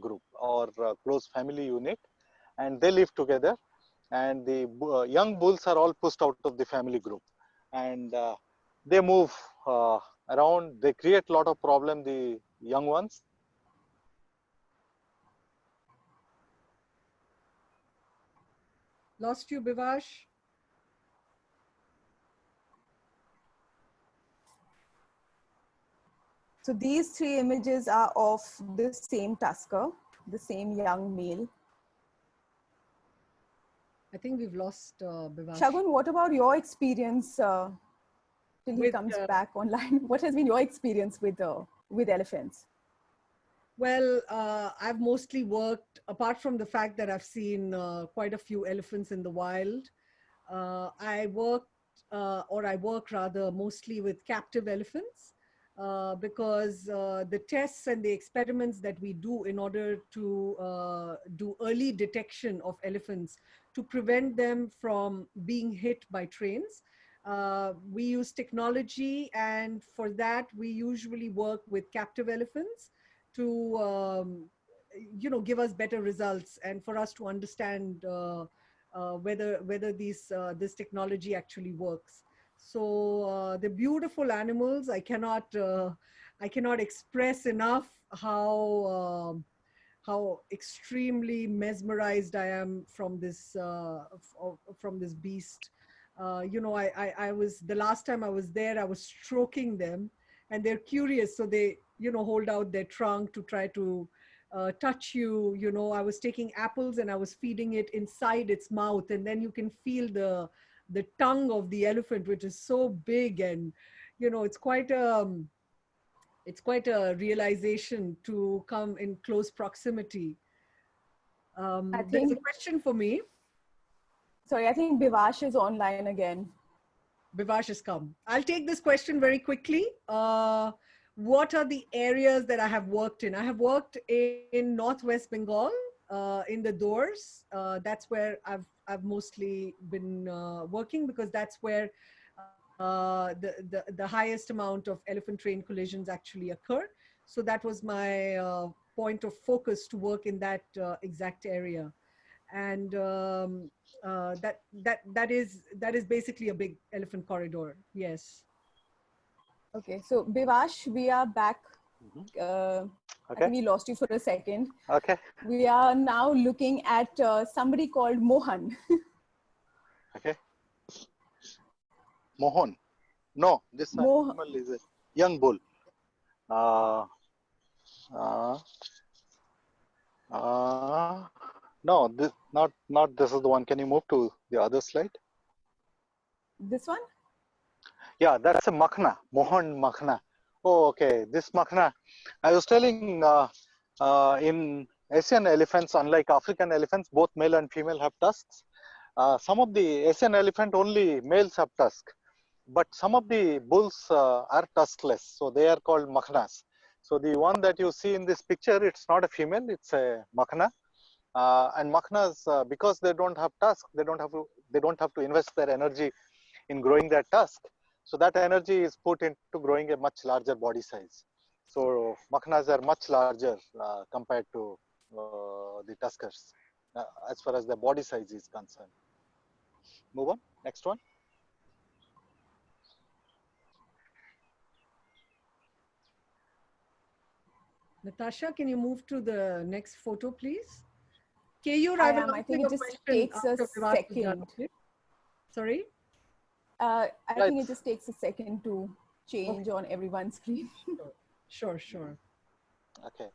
group, or close family unit, and they live together. And the young bulls are all pushed out of the family group, and they move around. They create a lot of problem, the young ones. Lost you, Bivash. So these three images are of the same tusker, the same young male. I think we've lost Bivash. Shagun, what about your experience till he comes back online? What has been your experience with elephants? Well, I've mostly worked, apart from the fact that I've seen quite a few elephants in the wild, I work rather mostly with captive elephants, because the tests and the experiments that we do in order to do early detection of elephants to prevent them from being hit by trains, we use technology, and for that we usually work with captive elephants to give us better results, and for us to understand whether this technology actually works. So the beautiful animals, I cannot express enough how extremely mesmerized I am from this beast. I was, the last time I was there, I was stroking them, and they're curious, so they hold out their trunk to try to touch you. I was taking apples and I was feeding it inside its mouth, and then you can feel the tongue of the elephant, which is so big, and it's quite a realization to come in close proximity. There's a question for me. Sorry, I think Bivash is online again. Bivash has come. I'll take this question very quickly. What are the areas that I have worked in? I have worked in Northwest Bengal, in the doors. That's where I've mostly been working, because that's where the highest amount of elephant train collisions actually occur. So that was my point of focus, to work in that exact area. And that is basically a big elephant corridor. Yes. Okay, so Bivash, we are back. I Okay. think we lost you for a second. Okay. We are now looking at somebody called Mohan. Okay. Mohan. No, this animal is a young bull. Uh, uh, no, this not this is the one. Can you move to the other slide? This one? Yeah, that's a Makhna, Mohan Makhna. Oh, okay. This Makhna, I was telling in Asian elephants, unlike African elephants, both male and female have tusks. Some of the Asian elephant only males have tusk, but some of the bulls are tuskless, so they are called Makhnas. So the one that you see in this picture, it's not a female, it's a Makhna. And Makhnas, because they don't have tusk, they don't have to invest their energy in growing their tusk. So that energy is put into growing a much larger body size. So Makhnas are much larger compared to the tuskers as far as the body size is concerned. Move on, next one. Natasha, can you move to the next photo, please? Keyur, I I will am. I answer think your it just question takes a after Vivash is done, second. okay? Sorry? I think it just takes a second to change on everyone's screen. Sure. Okay.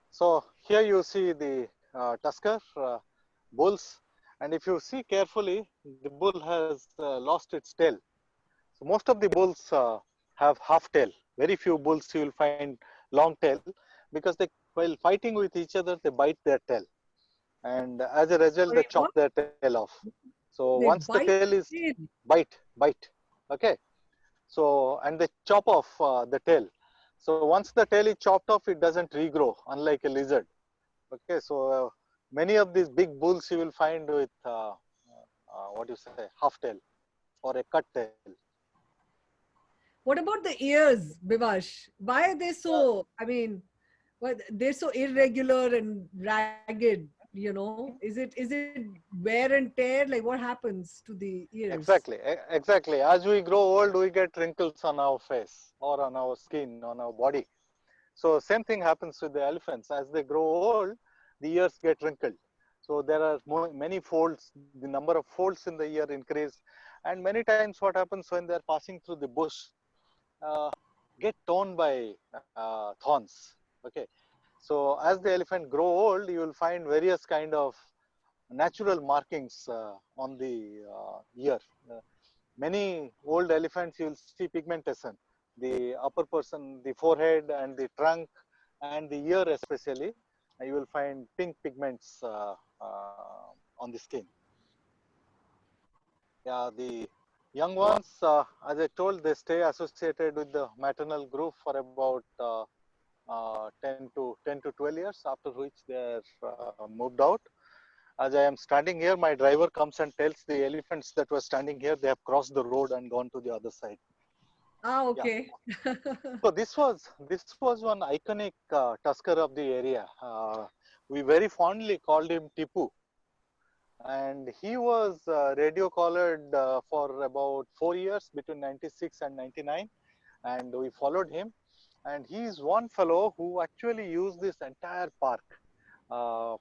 So here you see the tusker bulls, and if you see carefully, the bull has lost its tail. So most of the bulls have half tail. Very few bulls you will find long tail, because they, while fighting with each other, they bite their tail, and as a result, they Sorry, chop what? their tail off. So They once the bite tail is tail. bite, okay. So and they chop off the tail. So once the tail is chopped off, it doesn't regrow, unlike a lizard. Okay, so many of these big bulls you will find with what do you say, half tail or a cut tail. What about the ears, Bivash? Why are they so, I mean, they're so irregular and ragged, you know? Is it wear and tear? Like, what happens to the ears? Exactly. As we grow old, we get wrinkles on our face or on our skin, on our body. So same thing happens with the elephants. As they grow old, the ears get wrinkled. So there are many folds. The number of folds in the ear increase, and many times what happens when they are passing through the bush, uh, get torn by thorns. Okay. So as the elephant grow old, you will find various kind of natural markings on the ear. Many old elephants, you will see pigmentation. The upper person, the forehead and the trunk and the ear especially, you will find pink pigments on the skin. Yeah, the young ones, as I told, they stay associated with the maternal group for about 10 to 12 years, after which they are moved out. As I am standing here, my driver comes and tells the elephants that were standing here, they have crossed the road and gone to the other side. Ah, Yeah. okay. So this was one iconic tusker of the area. We very fondly called him Tipu, and he was radio collared for about 4 years between 96 and 99, and we followed him. And he is one fellow who actually used this entire park.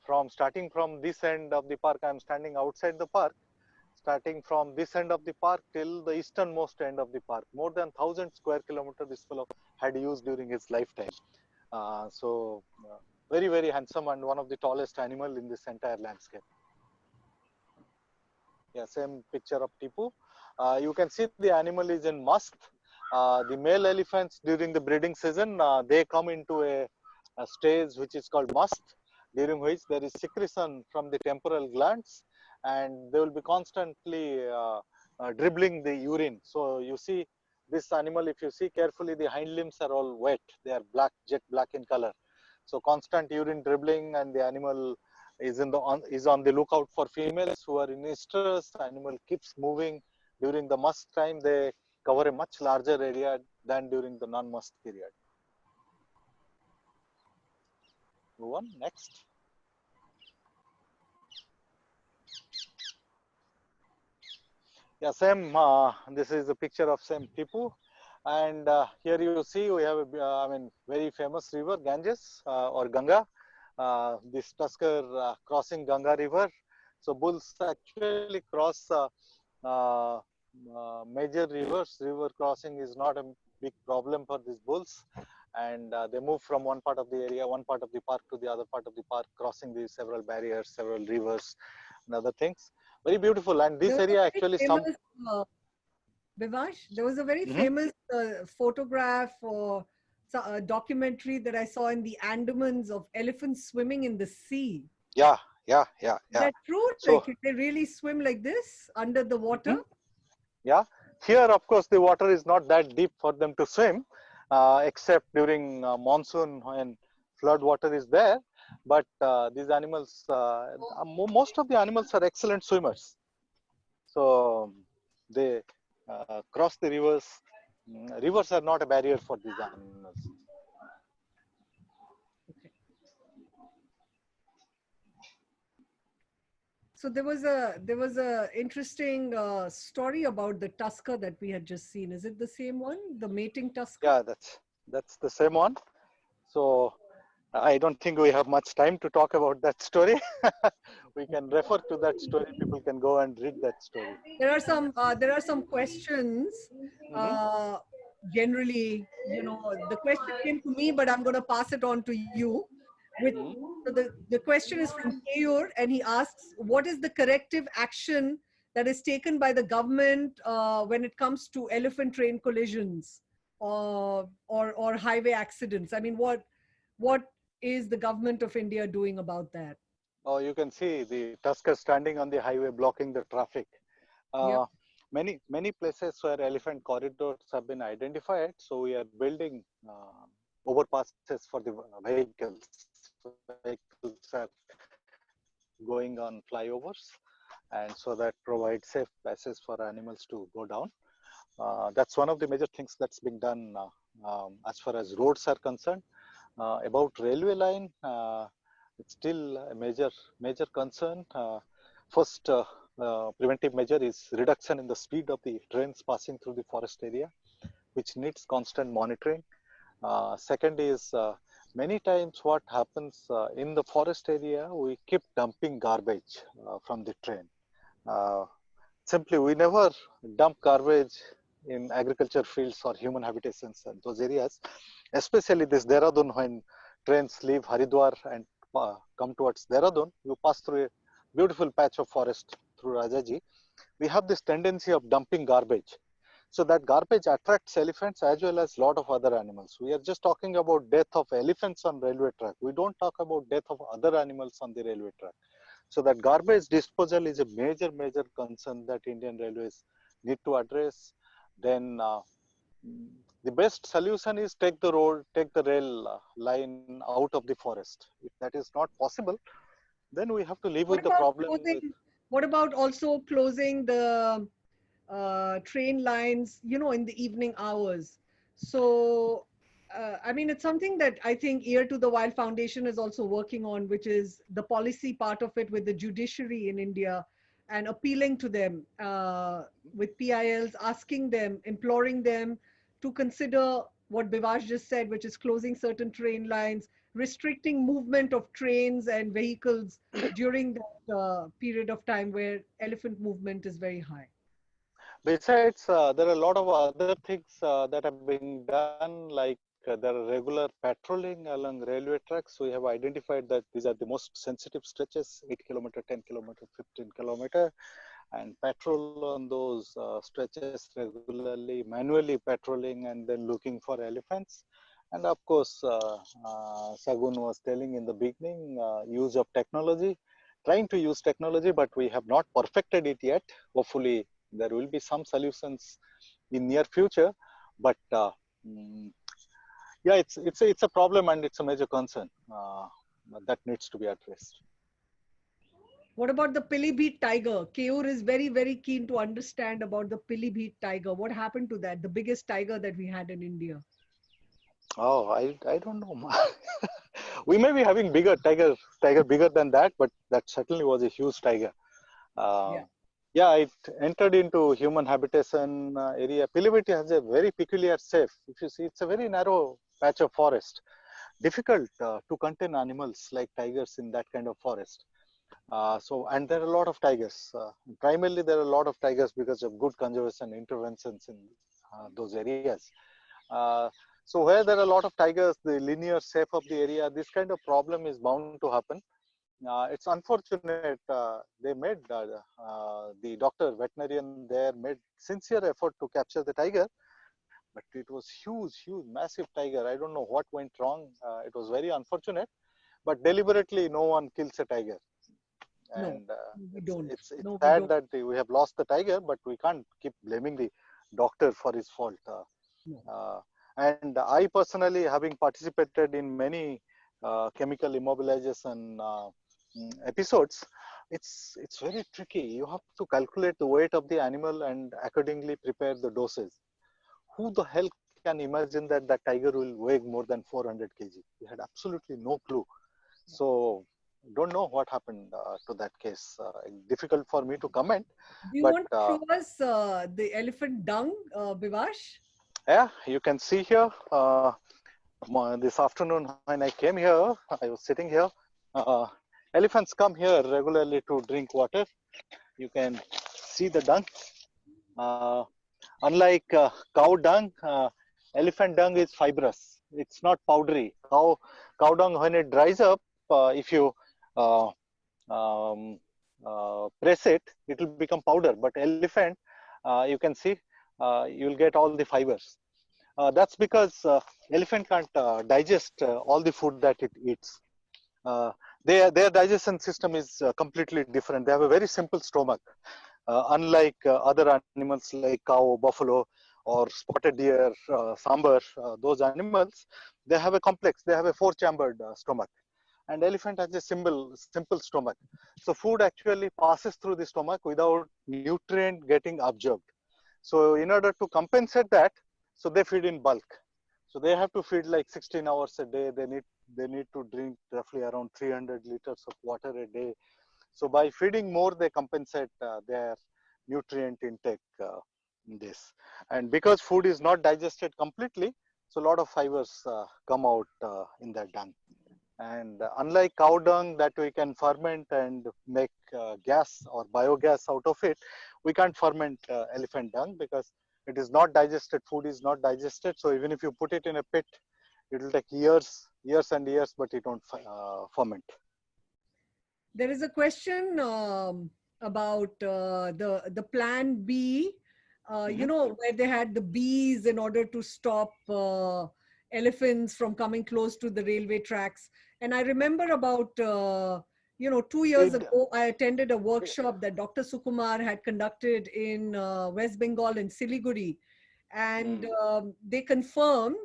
From starting from this end of the park, I am standing outside the park, starting from this end of the park till the easternmost end of the park. More than 1,000 square kilometers this fellow had used during his lifetime. Very, very handsome and one of the tallest animal in this entire landscape. Yeah, same picture of Tipu. You can see the animal is in must. The male elephants during the breeding season, they come into a stage which is called must, during which there is secretion from the temporal glands, and they will be constantly dribbling the urine. So you see this animal, if you see carefully, the hind limbs are all wet. They are black, jet black in color. So constant urine dribbling, and the animal is on the lookout for females who are in estrus. Animal keeps moving. During the musk time, they cover a much larger area than during the non-musk period. Move on, next. Yeah, same. This is a picture of same Tipu, and here you see we have a, very famous river, Ganges or Ganga. This Tusker crossing Ganga River. So bulls actually cross major rivers. River crossing is not a big problem for these bulls, and they move from one part of the area, one part of the park to the other part of the park, crossing these several barriers, several rivers, and other things. Very beautiful, and this area actually Bivash, there was a very famous photograph or documentary that I saw in the Andamans of elephants swimming in the sea. Yeah. Is that true? So, like, they really swim like this under the water? Yeah. Here, of course, the water is not that deep for them to swim, except during monsoon when flood water is there. But these animals, most of the animals are excellent swimmers. So they cross the rivers. Rivers are not a barrier for these animals. Okay. So there was a interesting story about the tusker that we had just seen. Is it the same one, the mating tusker? Yeah, that's the same one. So I don't think we have much time to talk about that story. We can refer to that story. People can go and read that story. There are some questions. Generally, the question came to me, but I'm going to pass it on to you. So the question is from Keyur, and he asks, what is the corrective action that is taken by the government when it comes to elephant train collisions or highway accidents? I mean, what is the government of India doing about that? Oh, you can see the tusker standing on the highway blocking the traffic. Yep. Many places where elephant corridors have been identified, so we are building overpasses for the vehicles. Vehicles are going on flyovers, and so that provides safe passes for animals to go down. That's one of the major things that's being done as far as roads are concerned. About railway line, it's still a major concern. First preventive measure is reduction in the speed of the trains passing through the forest area, which needs constant monitoring. Second is many times what happens in the forest area, we keep dumping garbage from the train. Simply, we never dump garbage in agriculture fields or human habitations and those areas, especially this Dehradun. When trains leave Haridwar and come towards Dehradun, you pass through a beautiful patch of forest through Rajaji. We have this tendency of dumping garbage. So that garbage attracts elephants as well as a lot of other animals. We are just talking about death of elephants on railway track. We don't talk about death of other animals on the railway track. So that garbage disposal is a major concern that Indian Railways need to address. Then the best solution is take the rail line out of the forest. If that is not possible, then we have to live with the problem. What about also closing the train lines, in the evening hours? So, I mean, it's something that I think Ear to the Wild Foundation is also working on, which is the policy part of it with the judiciary in India, and appealing to them with PILs, asking them, imploring them to consider what Bivash just said, which is closing certain train lines, restricting movement of trains and vehicles during that period of time where elephant movement is very high. Besides, there are a lot of other things that have been done, like there are regular patrolling along railway tracks. We have identified that these are the most sensitive stretches, 8 kilometer, 10 kilometer, 15 kilometer, and patrol on those stretches regularly, manually patrolling and then looking for elephants. And of course, Shagun was telling in the beginning, use of technology, trying to use technology, but we have not perfected it yet. Hopefully, There will be some solutions in near future, but mm, yeah, it's a problem and it's a major concern that needs to be addressed. What about the Pilibhit tiger? Keyur is very, very keen to understand about the Pilibhit tiger. What happened to that? The biggest tiger that we had in India. Oh, I don't know. We may be having tiger bigger than that, but that certainly was a huge tiger. Yeah. Yeah, it entered into human habitation area. Pilibhit has a very peculiar shape. If you see, it's a very narrow patch of forest. Difficult to contain animals like tigers in that kind of forest. And there are a lot of tigers. Primarily, there are a lot of tigers because of good conservation interventions in those areas. Uh, so where there are a lot of tigers, the linear shape of the area, this kind of problem is bound to happen. It's unfortunate. They made the doctor, veterinarian there made sincere effort to capture the tiger, but it was huge, massive tiger. I don't know what went wrong. It was very unfortunate, but deliberately no one kills a tiger. No, And we don't. it's No, we sad don't. that we have lost the tiger, but we can't keep blaming the doctor for his fault. No. And I personally, having participated in many chemical immobilization episodes, it's very tricky. You have to calculate the weight of the animal and accordingly prepare the doses. Who the hell can imagine that that tiger will weigh more than 400 kg? We had absolutely no clue. So don't know what happened to that case. Difficult for me to comment, Do you but want to show us the elephant dung, Bivash? yeah, you can see here. This afternoon when I came here, I was sitting here. Uh, Elephants come here regularly to drink water. You can see the dung. Uh, Unlike cow dung, elephant dung is fibrous. It's not powdery. Cow dung, when it dries up, if you uh, press it, it will become powder. But elephant, you can see, you'll get all the fibers. That's because elephant can't digest all the food that it eats. Their digestion system is completely different. They have a very simple stomach. Unlike other animals like cow, buffalo, or spotted deer, sambar, those animals, they have a complex, they have a four-chambered stomach. And elephant has a simple stomach. So food actually passes through the stomach without nutrient getting absorbed. So in order to compensate that, so they feed in bulk. So they have to feed like 16 hours a day. They need to drink roughly around 300 liters of water a day. So by feeding more, they compensate their nutrient intake in this. And because food is not digested completely, so a lot of fibers come out in that dung. And unlike cow dung that we can ferment and make gas or biogas out of it, we can't ferment elephant dung because it is not digested. Food is not digested. So even if you put it in a pit, it will take years and years, but it won't ferment. There is a question about the plan B, you know, where they had the bees in order to stop elephants from coming close to the railway tracks. And I remember about, 2 years ago, I attended a workshop that Dr. Sukumar had conducted in West Bengal in Siliguri. And they confirmed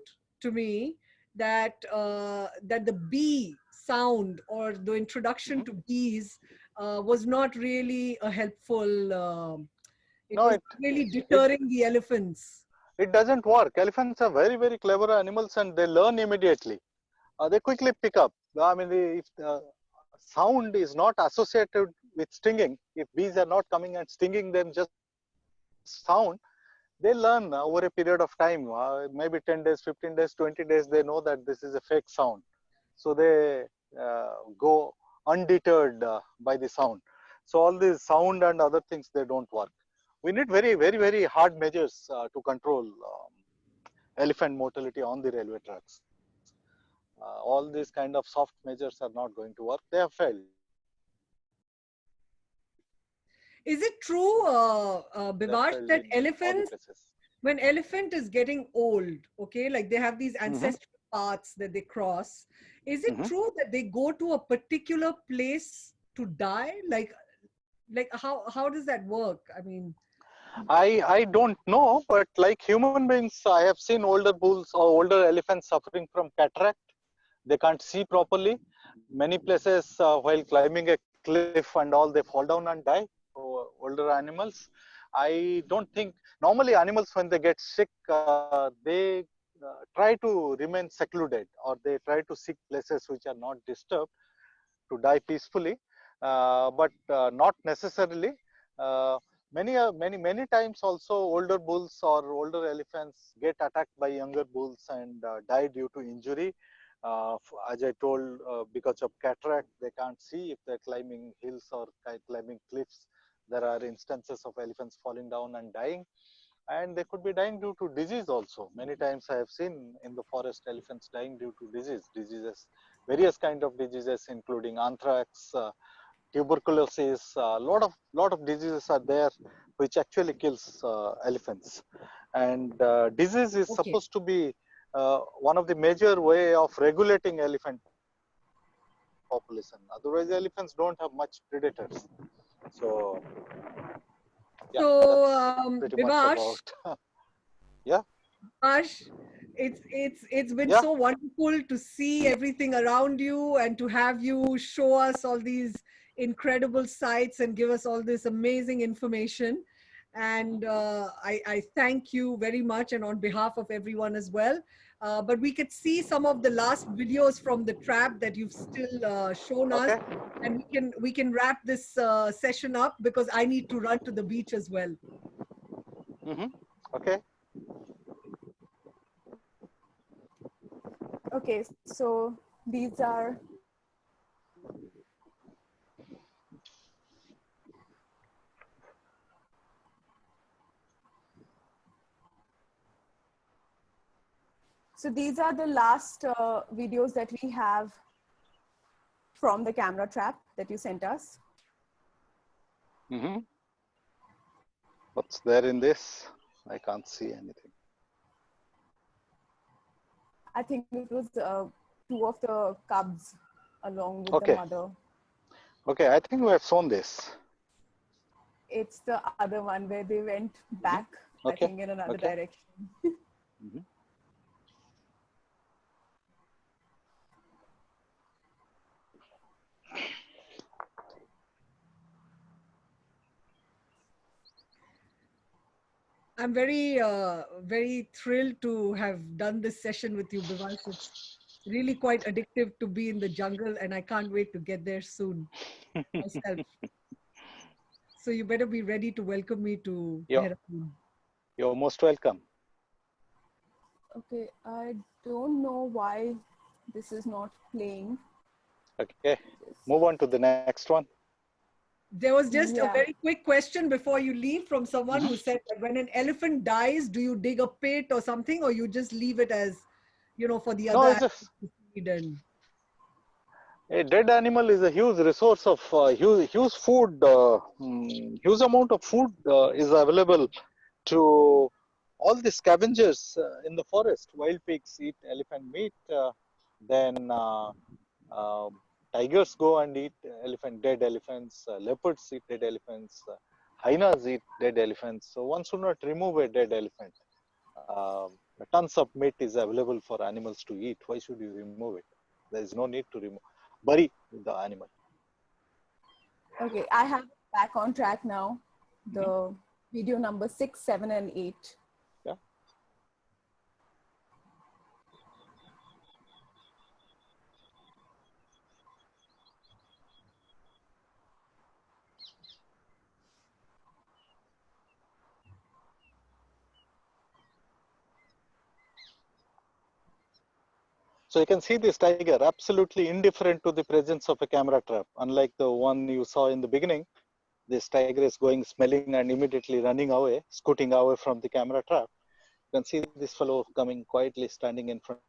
to me that that the bee sound or the introduction to bees was not really a helpful. It No, was really deterring the elephants. it doesn't work. Elephants are very clever animals and they learn immediately. They quickly pick up. I mean, if sound is not associated with stinging, if bees are not coming and stinging them, just sound, they learn over a period of time, maybe 10 days, 15 days, 20 days, they know that this is a fake sound. So they go undeterred by the sound. So all these sound and other things, they don't work. We need very hard measures to control elephant mortality on the railway tracks. All these kind of soft measures are not going to work. They have failed. Is it true, Bivash, that All the elephants, places. when elephant is getting old, okay, like they have these ancestral paths that they cross, is it true that they go to a particular place to die? Like how does that work? I mean, I don't know, but like human beings, I have seen older bulls or older elephants suffering from cataract. They can't see properly. Many places, while climbing a cliff and all, they fall down and die. Older animals. I don't think normally animals when they get sick, they try to remain secluded, or they try to seek places which are not disturbed to die peacefully, but not necessarily. Uh, many times also older bulls or older elephants get attacked by younger bulls and die due to injury. As I told, because of cataract, they can't see if they're climbing hills or climbing cliffs. There are instances of elephants falling down and dying, and they could be dying due to disease also. Many times I have seen in the forest elephants dying due to diseases, various kind of diseases, including anthrax, tuberculosis. Lot of diseases are there which actually kills elephants, and disease is Okay. supposed to be one of the major way of regulating elephant population. Otherwise, elephants don't have much predators. So yeah, So, that's pretty much Bivash, about. Yeah. Ash, it's been Yeah. so wonderful to see everything around you and to have you show us all these incredible sights and give us all this amazing information. And I thank you very much, and on behalf of everyone as well. But we could see some of the last videos from the trap that you've still shown us, Okay. and we can wrap this session up because I need to run to the beach as well. Okay. Okay, so these are the last videos that we have from the camera trap that you sent us. What's there in this? I can't see anything. I think it was two of the cubs along with Okay. the mother. Okay, I think we have shown this. It's the other one where they went back, I Okay. think, in another Okay. direction. I'm very thrilled to have done this session with you, Bivash. It's really quite addictive to be in the jungle, and I can't wait to get there soon myself. So you better be ready to welcome me to Dehradun. You're most welcome. Okay, I don't know why this is not playing. Okay, move on to the next one. There was just a very quick question before you leave from someone who said that when an elephant dies, do you dig a pit or something, or you just leave it as, you know, for the other animals to feed? And a dead animal is a huge resource of huge food, huge amount of food is available to all the scavengers in the forest. Wild pigs eat elephant meat, then tigers go and eat dead elephants, leopards eat dead elephants, hyenas eat dead elephants. So one should not remove a dead elephant. Tons of meat is available for animals to eat. Why should you remove it? There is no need to remove. Bury the animal. Okay, I have back on track now. The video number 6, 7, and 8. Yeah. So you can see this tiger absolutely indifferent to the presence of a camera trap. Unlike the one you saw in the beginning, this tiger is going smelling and immediately running away, scooting away from the camera trap. You can see this fellow coming quietly, standing in front.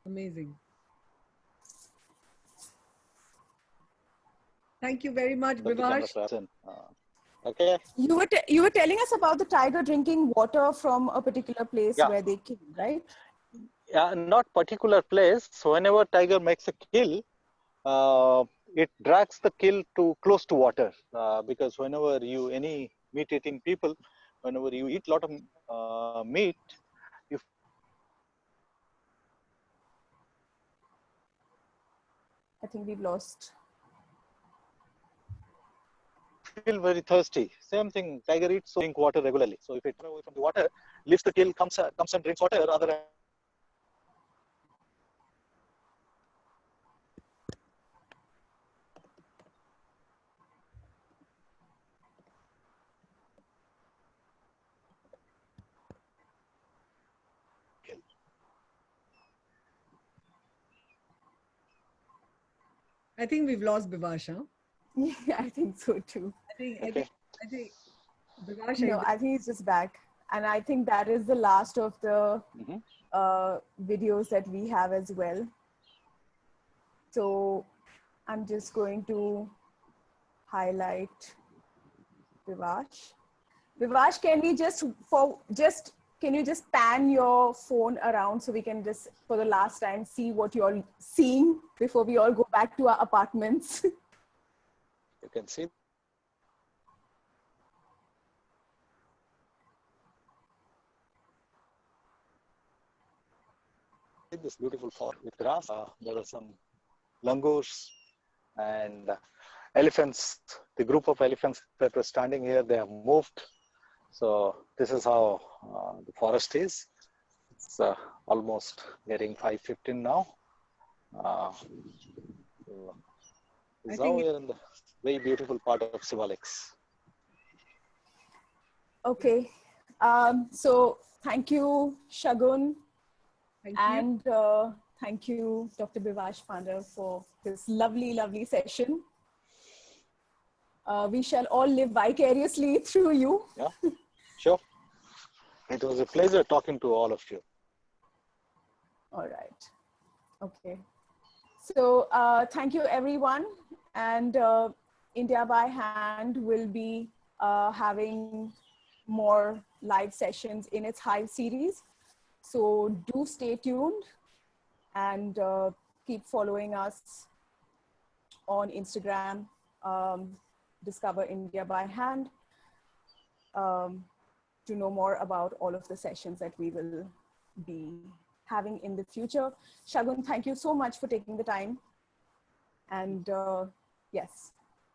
amazing. Thank you very much, Bivash. Okay. You were telling us about the tiger drinking water from a particular place where they kill, right? Yeah, not particular place. So whenever tiger makes a kill, it drags the kill to close to water, because whenever any meat-eating people, whenever you eat a lot of meat, you I think we've lost. feel very thirsty. Same thing, tiger eats, so drink water regularly. So if it runs away from the water, leaves the kill, comes and drinks water, other kill. I think we've lost Bivash, huh? Yeah, I think so too. I think Bivash, No, I think he's just back. And I think that is the last of the videos that we have as well. So I'm just going to highlight Bivash. Bivash, can we can you just pan your phone around so we can just, for the last time, see what you're seeing before we all go back to our apartments? You can see this beautiful forest with grass. There are some langurs and elephants. The group of elephants that were standing here, they have moved. So this is how the forest is. It's almost getting 5:15 now. Now we are in the very beautiful part of Sivalix. Okay. So thank you, Shagun. And thank you, Dr. Bivash Pandav, for this lovely, lovely session. We shall all live vicariously through you. Yeah, sure. It was a pleasure talking to all of you. All right. Okay. So thank you, everyone. And India by Hand will be having more live sessions in its Hive series. So do stay tuned and keep following us on Instagram, Discover India by Hand, to know more about all of the sessions that we will be having in the future. Shagun, thank you so much for taking the time. And yes,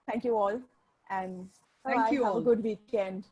thank you all. And thank you have all. a good weekend.